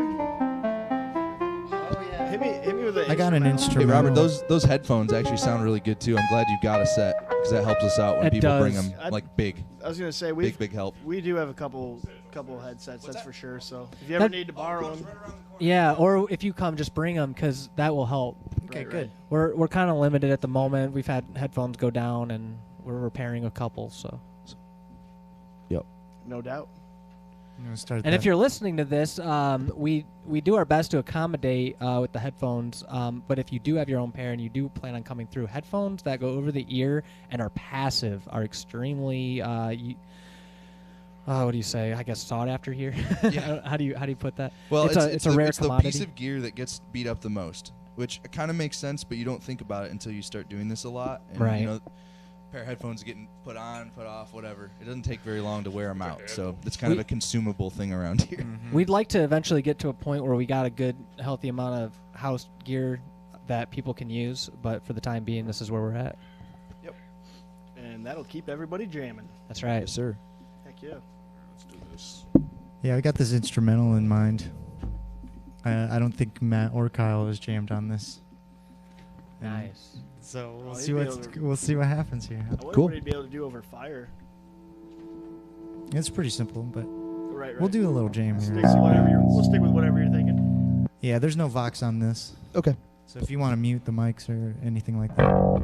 Oh yeah. Hit me with the. I got an Hey instrument. Robert, those headphones actually sound really good too. I'm glad you've got a set because that helps us out when It people bring does. them like big, I was gonna say we big help. we do have a couple headsets, that's for sure. So if you ever That- need to borrow them, Yeah, or if you come, just bring them because that will help. Okay, Right, good. We're kind of limited at the moment. We've had headphones go down, and we're repairing a couple. So, no doubt. I'm gonna start and that. if you're listening to this, we do our best to accommodate with the headphones. But if you do have your own pair and you do plan on coming through, headphones that go over the ear and are passive are extremely. What do you say? I guess sought after here. Yeah. how do you put that? Well, it's a rare it's the commodity. piece of gear that gets beat up the most, which kind of makes sense, but you don't think about it until you start doing this a lot. And, Right. You know, a pair of headphones getting put on, put off, whatever. It doesn't take very long to wear them out, so it's kind of We- a consumable thing around here. We'd like to eventually get to a point where we got a good, healthy amount of house gear that people can use. But for the time being, this is where we're at. And that'll keep everybody jamming. That's right. Yes, sir. Heck yeah. Let's do this. Yeah, I got this instrumental in mind. I don't think Matt or Kyle has jammed on this. And Nice. So Oh, we'll see what happens here. I wonder Cool. what he'd be able to do over fire. It's pretty simple, but Right. we'll do a little jam Stick here. to we'll stick with whatever you're thinking. Yeah, there's no Vox on this, Okay. so if you want to mute the mics or anything like that.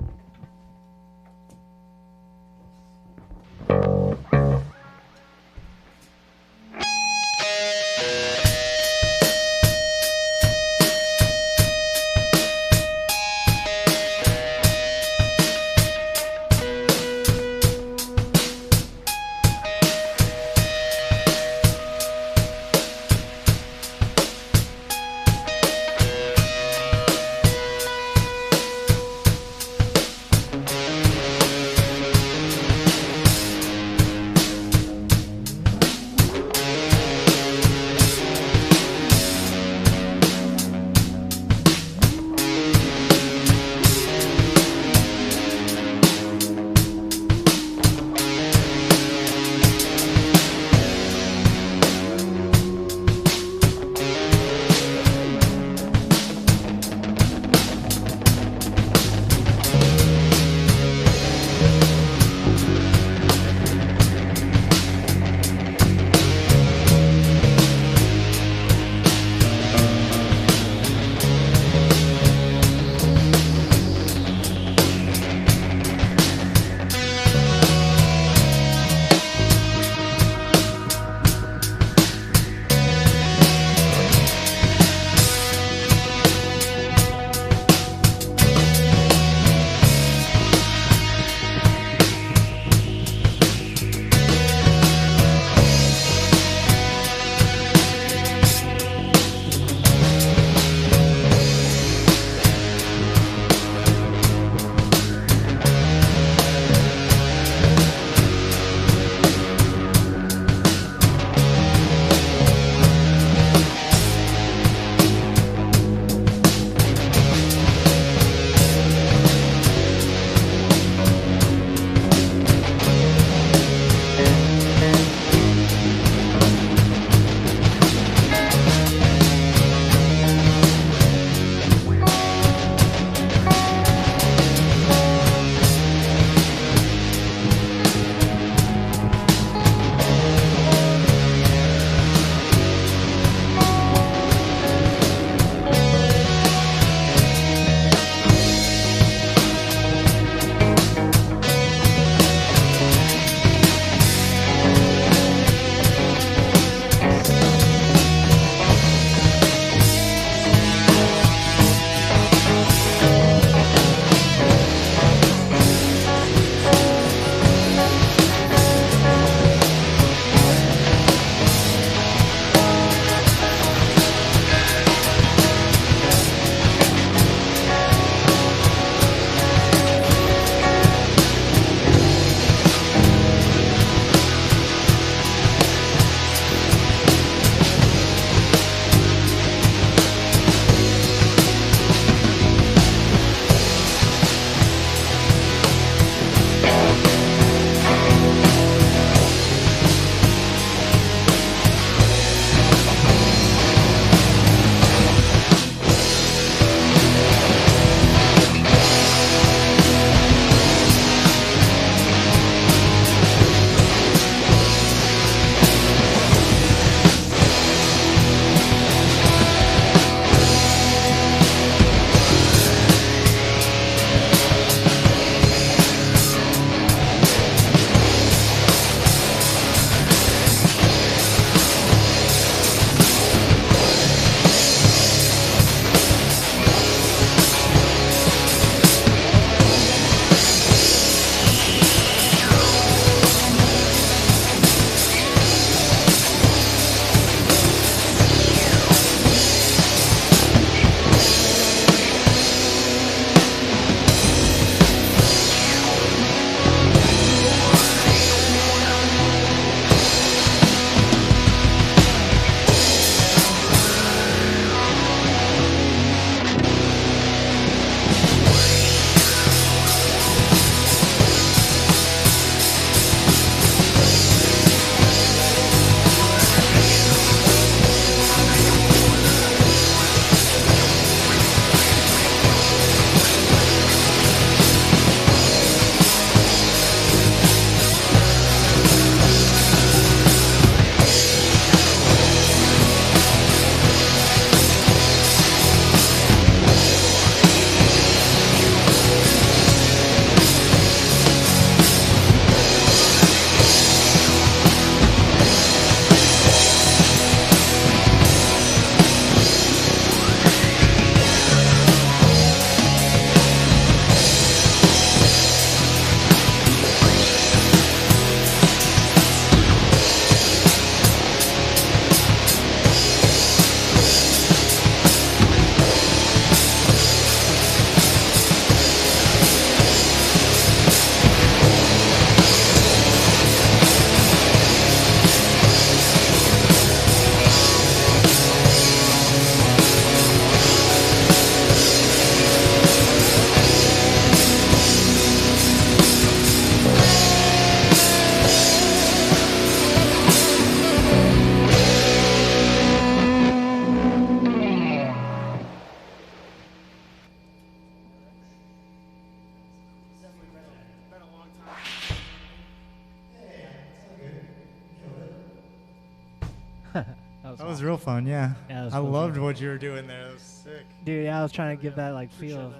That was real fun, yeah. Yeah, that was I fun. loved what you were doing there. That was sick. Dude, yeah, I was trying to give that like feel.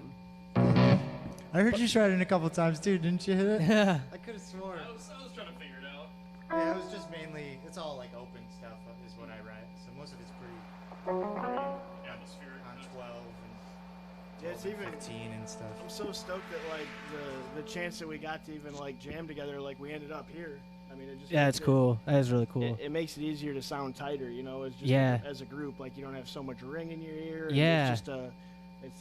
I heard you try it a couple times too, didn't you hit it? Yeah. I could have sworn. I was trying to figure it out. Yeah, it was just mainly, it's all like open stuff is what I write. So most of it's pretty Atmospheric. on 12 and Yeah, it's even. 15 and stuff. I'm so stoked that like the chance that we got to even like jam together, like we ended up here. I mean, it just Yeah, makes it's cool. That is really cool. It makes it easier to sound tighter, you know. It's just Yeah. as a group, like you don't have so much ring in your ear. and Yeah. It's just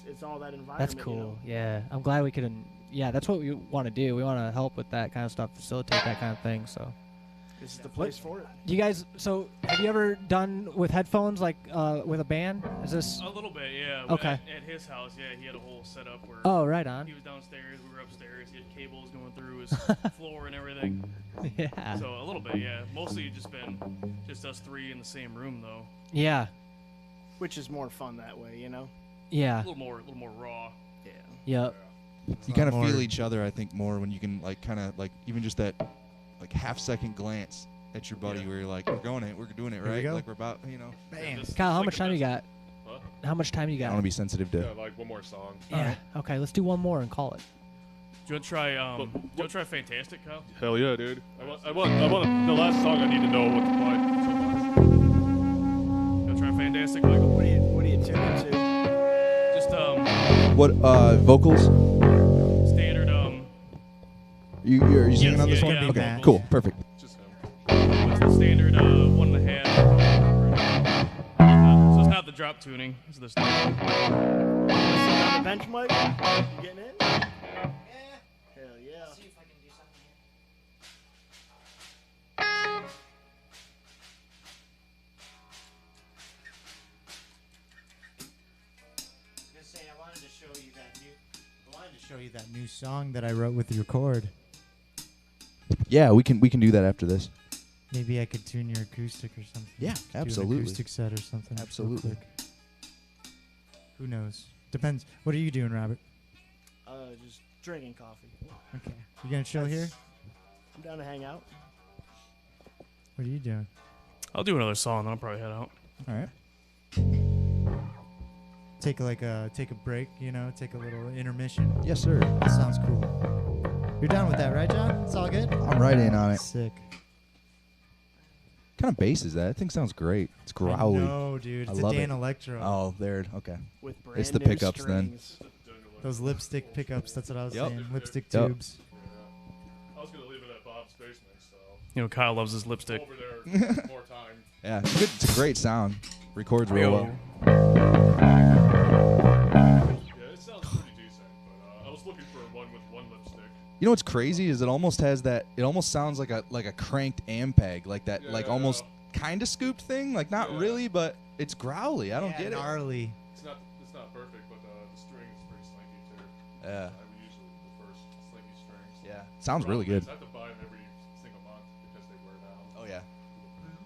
it's all that environment. That's you cool. know? Yeah, I'm glad we could. Yeah, that's what we want to do. We want to help with that kind of stuff, facilitate that kind of thing. So, This is the place for it. do you guys? So, have you ever done with headphones, like with a band? Is this? A little bit, yeah. Okay. At his house, yeah, he had a whole setup where Oh, right on. he was downstairs, we were upstairs. He had cables going through his floor and everything. Yeah. So a little bit, yeah. Mostly just been just us three in the same room, though. Yeah. Which is more fun that way, you know. Yeah. A little more raw. Yeah. Yep. You kind of more- feel each other, I think, more when you can like kind of like even just that like half-second glance at your buddy where you're like, we're doing it Here we right, go. like we're about, you know. Bam. Just- Kyle, how like much the time you best- got? Huh? How much time you I got? want to be sensitive to. Yeah, like one more song. Yeah. Okay, let's do one more and call it. Do you want to try? Do you want to try Fantastic, Kyle? Hell yeah, dude. I want the last song I need to know what to play. You want to try Fantastic, Michael? What are you tuning to? Just What vocals? standard Are you singing Yes, on this yeah, one? yeah, Okay, Matt. cool, perfect. Just him. what's the standard 1.5. So it's not the drop tuning. It's the standard. On the bench, Mike. You getting in? Yeah. Hell yeah. I wanted to show you that new song that I wrote with your chord. Yeah, we can do that after this. Maybe I could tune your acoustic or something. Yeah, Do an absolutely. acoustic set or something. real Absolutely. quick. Who knows? Depends. What are you doing, Robert? Just drinking coffee. Okay. You gonna chill here? I'm down to hang out. What are you doing? I'll do another song, then I'll probably head out. All right. Take a break. You know, take a little intermission. Yes, sir. That sounds cool. You're down with that, right, John? It's all good. I'm right in on it. Sick. What kind of bass is that? That thing sounds great. It's growly. No, dude. I It's a love Dan it. Electro. Oh, there. Okay. With brand It's the new pickups then. strings. Those lipstick pickups. That's what I was Yep. saying. Lipstick Yep. tubes. I was gonna leave it at Bob's basement, so You know, Kyle loves his lipstick. over there more time. Yeah, it's good. It's a great sound. Records real Yo. well. Yeah, it sounds pretty decent, but I was looking for one with one lipstick. You know what's crazy is it almost has that. It almost sounds like a cranked Ampeg, like that, like Yeah. almost kind of scooped thing. Like not Yeah. really, but it's growly. I don't Yeah, get it. gnarly. It's not perfect, but the string is pretty slinky too. Yeah. I would usually prefer slinky strings. Yeah. Sounds really good. I have to buy them every single month because they wear down. Oh yeah.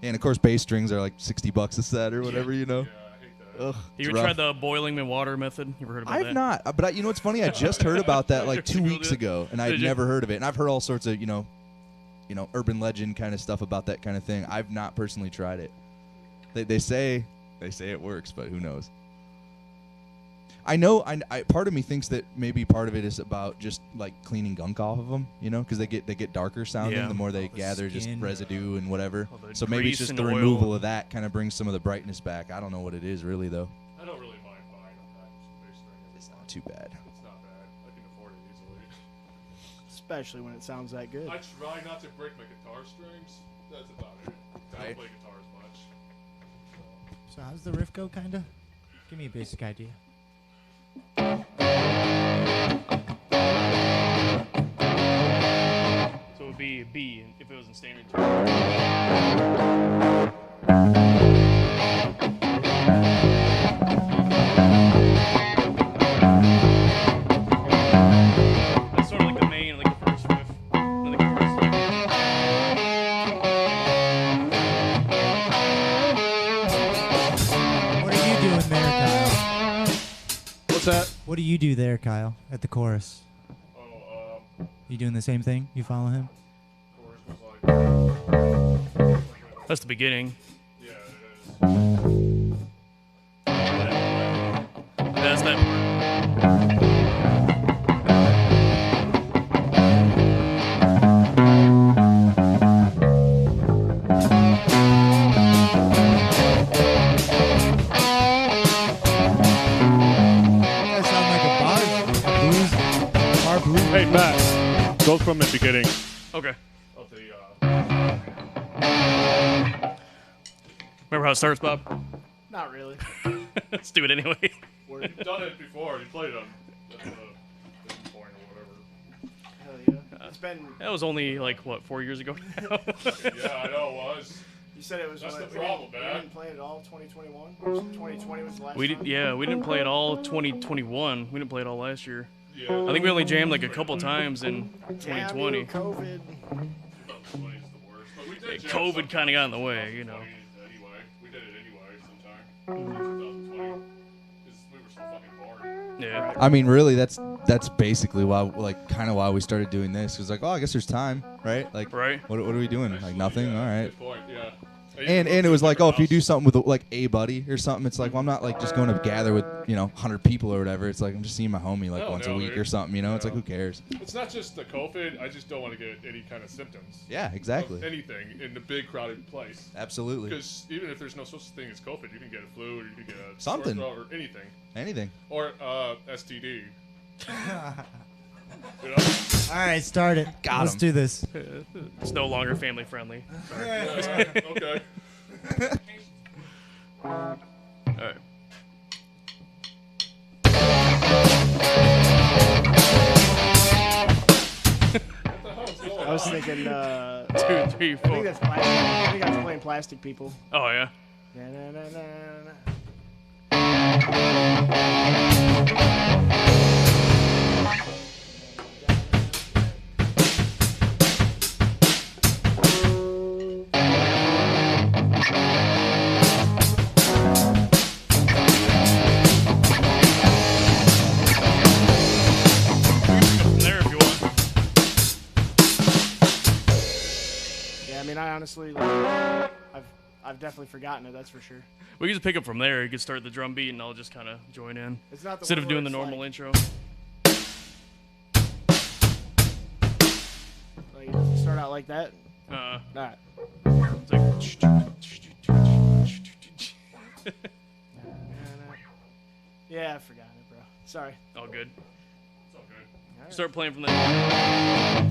And of course, bass strings are like $60 a set or whatever. You know. Yeah, I hate that. Ugh. You it's ever rough. tried the boiling in water method? You ever heard about that? I've not, but you know what's funny? I just heard about that like 2 weeks ago, and I'd Did you? never heard of it. And I've heard all sorts of, you know, urban legend kind of stuff about that kind of thing. I've not personally tried it. They say it works, but who knows? I know. I part of me thinks that maybe part of it is about just like cleaning gunk off of them, you know, because they get darker sounding Yeah. the more they All the gather just skin. residue and whatever. All the So maybe it's grease just and the oil. removal of that kind of brings some of the brightness back. I don't know what it is really though. I don't really mind buying some bass string every It's time. not too bad. It's not bad. I can afford it easily. Especially when it sounds that good. I try not to break my guitar strings. That's about it. I Right. don't play guitar as much. So how's the riff go, kinda? Give me a basic idea. So it would be a B if it was in standard tune. That's sort of like the main, like the first riff. Then the chorus. What are you doing there, Kyle? What's that? What do you do there, Kyle, at the chorus? Oh, You doing the same thing? You follow him? chorus was like, That's the beginning. yeah, from the beginning Okay. of the. Remember how it starts, Bob? Not really. Let's do it anyway. You've done it before. You played on the point or whatever. Hell yeah. It's been. That was only like what 4 years ago now. Yeah, I know it was. You said it was. That's what, the problem, we man. didn't play it at all. 2021. 2020 was the last. We time? did, yeah, we didn't play it all 2021. We didn't play it all last year. Yeah. I think we only jammed like a couple times in Damn 2020. you, COVID. 2020's the worst. But we did jam COVID some kind of got in the way, you know. 2020 Anyway, we did it anyway sometime. 2020. Because we were so fucking bored. Yeah. I mean, really, that's basically why, like, kind of why we started doing this. It was like, oh, I guess there's time, right? Like, Right. what are we doing? Like nothing. Yeah, All right. Good point. Yeah. And it was like, oh, if you do something with like a buddy or something, it's like, well, I'm not like just going to gather with 100 people or whatever. It's like I'm just seeing my homie like once a week dude. or something. It's like, who cares? It's not just the COVID. I just don't want to get any kind of symptoms. Yeah, exactly. Of anything in the big crowded place. Absolutely. Because even if there's no such thing as COVID, you can get a flu or you can get a Something. sore throat or anything. Anything. Or STD. You know? All right, start it. Got Let's 'em. do this. It's no longer family friendly. Yeah, okay. All right. I was thinking. 2, 3, I 4. think that's plastic. I think I was playing Plastic People. Oh yeah. Na-na-na-na-na. There if you want. Yeah, I mean, I honestly, I've definitely forgotten it. That's for sure. We can just pick up from there. You can start the drum beat, and I'll just kind of join in It's not the instead one of where doing the it's normal like, intro. Like, start out like that. Nah. It's like, Yeah, I forgot it, bro. Sorry. all good. It's all good. Start playing from there.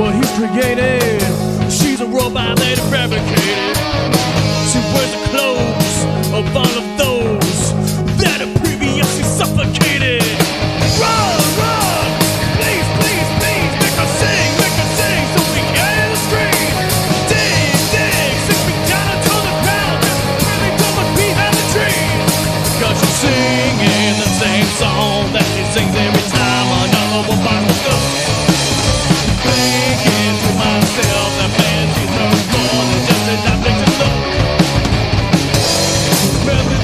What he's created. She's a robot that he fabricated. She wears the clothes of all of those that are previously suffocated. Run, run! Please, please, please, make her sing so we can hear the scream. Dig, dig, 6 feet down onto the ground, just really don't look behind the trees. Cause she's singing the same song that she sings every time another one finds the stuff. Thinking to myself that man, she's no more than just an object of love. Method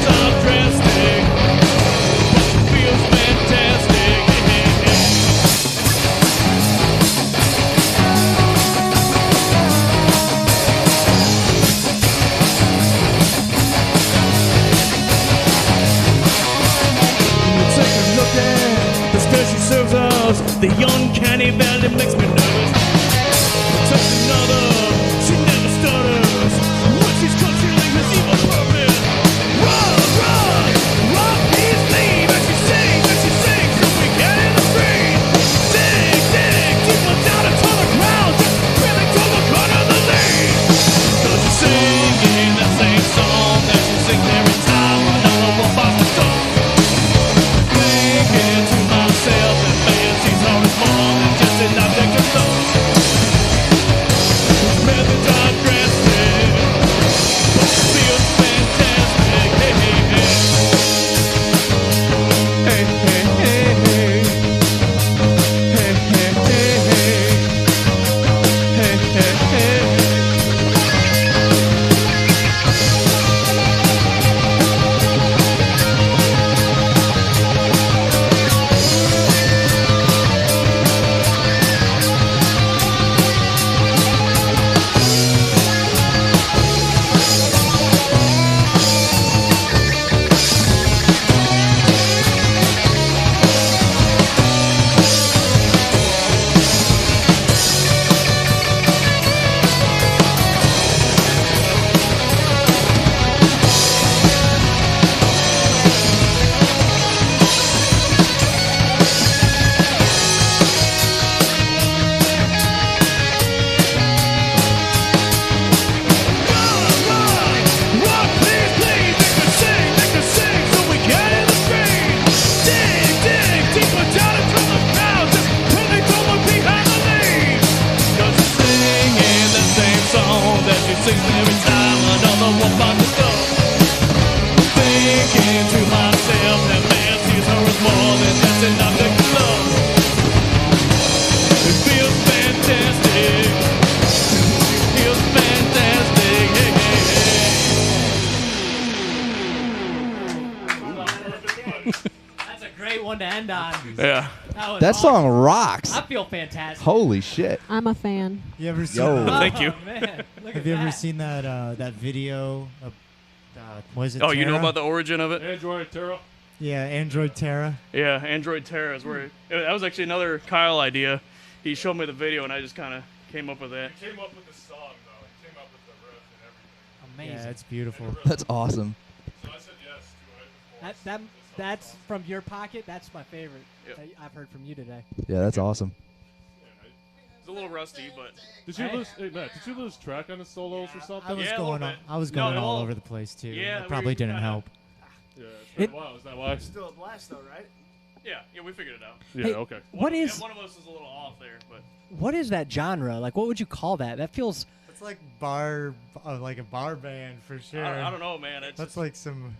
That's a great one to end on. Yeah. Was That awesome. song rocks. I feel fantastic. Holy shit. I'm a fan. You ever seen? Yo. Thank you. Oh, man. Look Have at you ever that. seen that video? Of, was it? Oh, you know Terra? about the origin of it? Android Terra. Yeah, Android Terra. Yeah, Android Terra is where that was actually another Kyle idea. He showed me the video, and I just kind of came up with that. He came up with the song though. He came up with the riff and everything. Amazing. Yeah, it's beautiful. That's awesome. So I said yes to it. Of course. That's from your pocket. That's my favorite Yep. that I've heard from you today. Yeah, that's awesome. It's a little rusty, but Did you Hey. lose? Hey Matt, did you lose track on the solos or something? I was Yeah, a little going on. bit. I was No, going it all all- over the place too. Yeah, That probably we didn't kinda- help. Yeah, it's been It- a while. Is that why? Still a blast though, right? yeah, we figured it out. Yeah. Hey, Okay. What Yeah, is one of us is a little off there, but what is that genre? Like, what would you call that? That feels. It's like like a bar band for sure. I don't know, man. It's That's like some.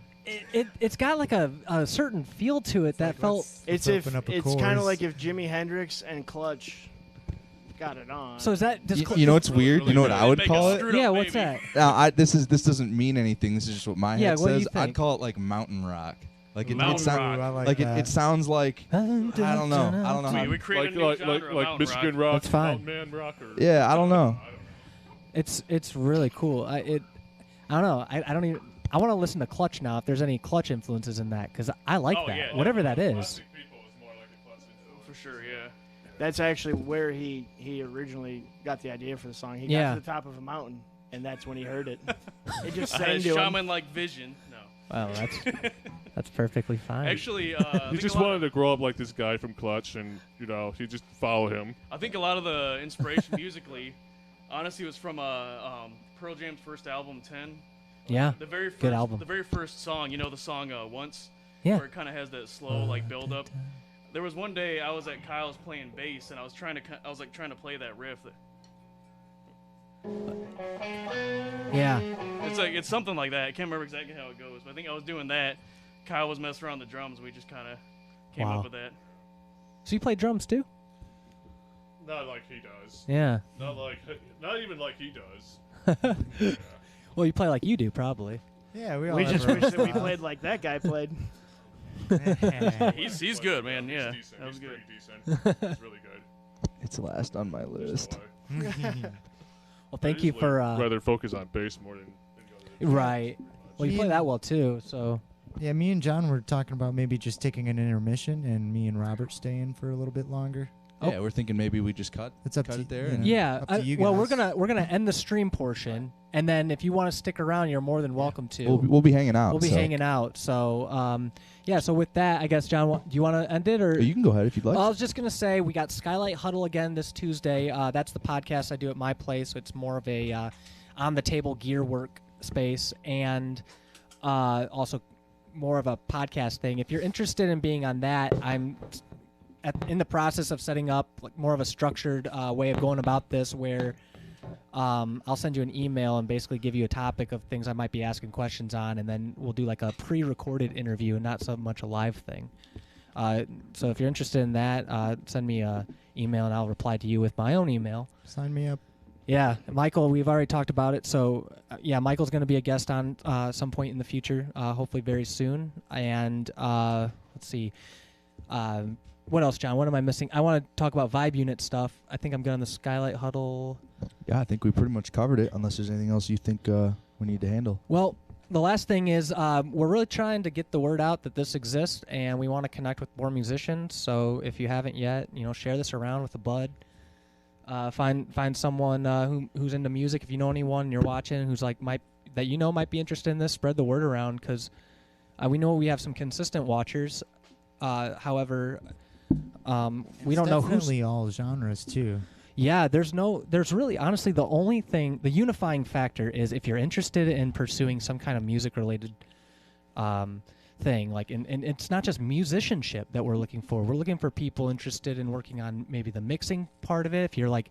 It's got like a certain feel to it that like, felt. let's It's open up a it's kind chorus. of like if Jimi Hendrix and Clutch got it on. So is that just? You know what's weird? You know what good. I would Make a call it? screwed up Yeah, what's baby. that? Now, this doesn't mean anything. This is just what my Yeah, head what do you says. I'd think? call it like mountain rock. Like it Mountain sound, rock. Ooh, I like that. it sounds like I don't know. I don't know. We How, created Like a new genre of mountain Michigan rock. rock. That's fine. Mountain Man rock. Or, yeah, I don't know. It's really cool. I don't know. I don't even. I want to listen to Clutch now. If there's any Clutch influences in that, because I like Oh, that. yeah, Whatever that is. Plastic People is more like a Clutch influence. For sure, yeah. That's actually where he originally got the idea for the song. He Yeah. got to the top of a mountain, and that's when he heard it. It just I had sang a to him. shaman-like vision. No. Well, that's perfectly fine. Actually, He just wanted to grow up like this guy from Clutch, and he just follow him. I think a lot of the inspiration musically, honestly, was from Pearl Jam's first album, 10. Yeah. The very first, Good album. The very first song, you know the song Once? Yeah. Where it kind of has that slow like build up. There was one day I was at Kyle's playing bass and I was trying to play that riff. Yeah. It's something like that. I can't remember exactly how it goes, but I think I was doing that. Kyle was messing around the drums. We just kind of came Wow. up with that. So you play drums too? Not like he does. Yeah. Not even like he does. Well, you play like you do, probably. Yeah, we all. We have just our wish own that we style. played like that guy played. He's good, man. Yeah, He's decent. that was He's good. pretty decent. He's really good. It's last on my list. Well, thank you for. rather focus on bass more than go to the Right. Well, you play that well too, so. Yeah, me and John were talking about maybe just taking an intermission and me and Robert staying for a little bit longer. Yeah, we're thinking maybe we just cut. It's up cut to it there. you and know. Yeah. up to you well, guys. we're gonna end the stream portion, and then if you want to stick around, you're more than welcome to. We'll be hanging out. We'll be so. hanging out. So, yeah. So with that, I guess John, do you want to end it or? You can go ahead if you'd like. I was just gonna say we got Skylight Huddle again this Tuesday. That's the podcast I do at my place. So it's more of a on the table gear work space, and also more of a podcast thing. If you're interested in being on that, I'm in the process of setting up like more of a structured way of going about this, where I'll send you an email and basically give you a topic of things I might be asking questions on, and then we'll do like a pre-recorded interview and not so much a live thing. So if you're interested in that, send me an email and I'll reply to you with my own email. Sign me up. Yeah, Michael, we've already talked about it. So, yeah, Michael's going to be a guest on some point in the future, hopefully very soon. And let's see. What else, John? What am I missing? I want to talk about Vibe Unit stuff. I think I'm good on the Skylight Huddle. Yeah, I think we pretty much covered it. Unless there's anything else you think we need to handle. Well, the last thing is we're really trying to get the word out that this exists, and we want to connect with more musicians. So if you haven't yet, share this around with a bud. Find someone who's into music. If you know anyone you're watching who's like might be interested in this, spread the word around, because we know we have some consistent watchers. However, we don't know who's. Definitely all genres too. Yeah, there's really, honestly, the unifying factor is if you're interested in pursuing some kind of music-related thing, like, and it's not just musicianship that we're looking for. We're looking for people interested in working on maybe the mixing part of it. If you're like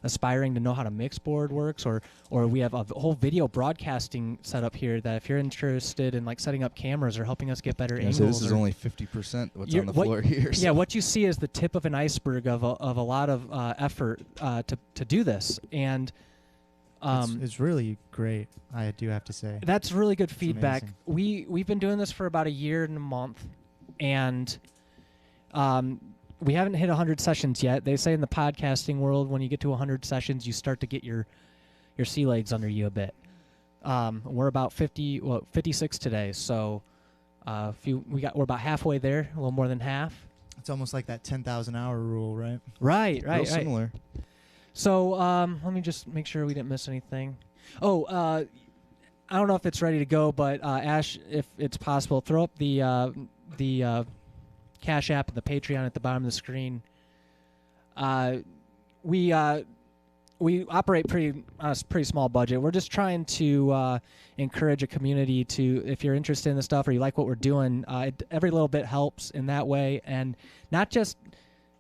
aspiring to know how to mix board works, or we have a whole video broadcasting setup here that if you're interested in like setting up cameras or helping us get better angles. So this is or- only 50% what's You're- on the what- floor here. Yeah, so- what you see is the tip of an iceberg of a lot of effort to do this, and It's really great. I do have to say. that's really good feedback. amazing. We've been doing this for about a year and a month, and we haven't hit 100 sessions yet. They say in the podcasting world, when you get to 100 sessions, you start to get your sea legs under you a bit. We're about 56 today, so we're about halfway there, a little more than half. It's almost like that 10,000 hour rule, right? Real similar. So let me just make sure we didn't miss anything. Oh, I don't know if it's ready to go, but Ash, if it's possible, throw up the Cash App and the Patreon at the bottom of the screen. We operate on a pretty small budget. We're just trying to encourage a community to, if you're interested in the stuff or you like what we're doing, every little bit helps in that way, and not just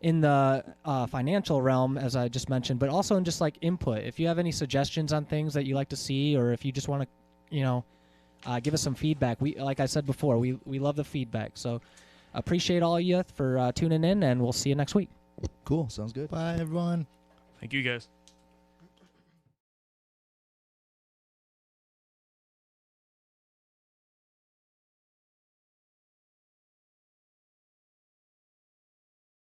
in the financial realm, as I just mentioned, but also in just like input. If you have any suggestions on things that you like to see, or if you just want to, give us some feedback. Like I said before, we love the feedback. So appreciate all of you for tuning in, and we'll see you next week. Cool. Sounds good. Bye, everyone. Thank you guys.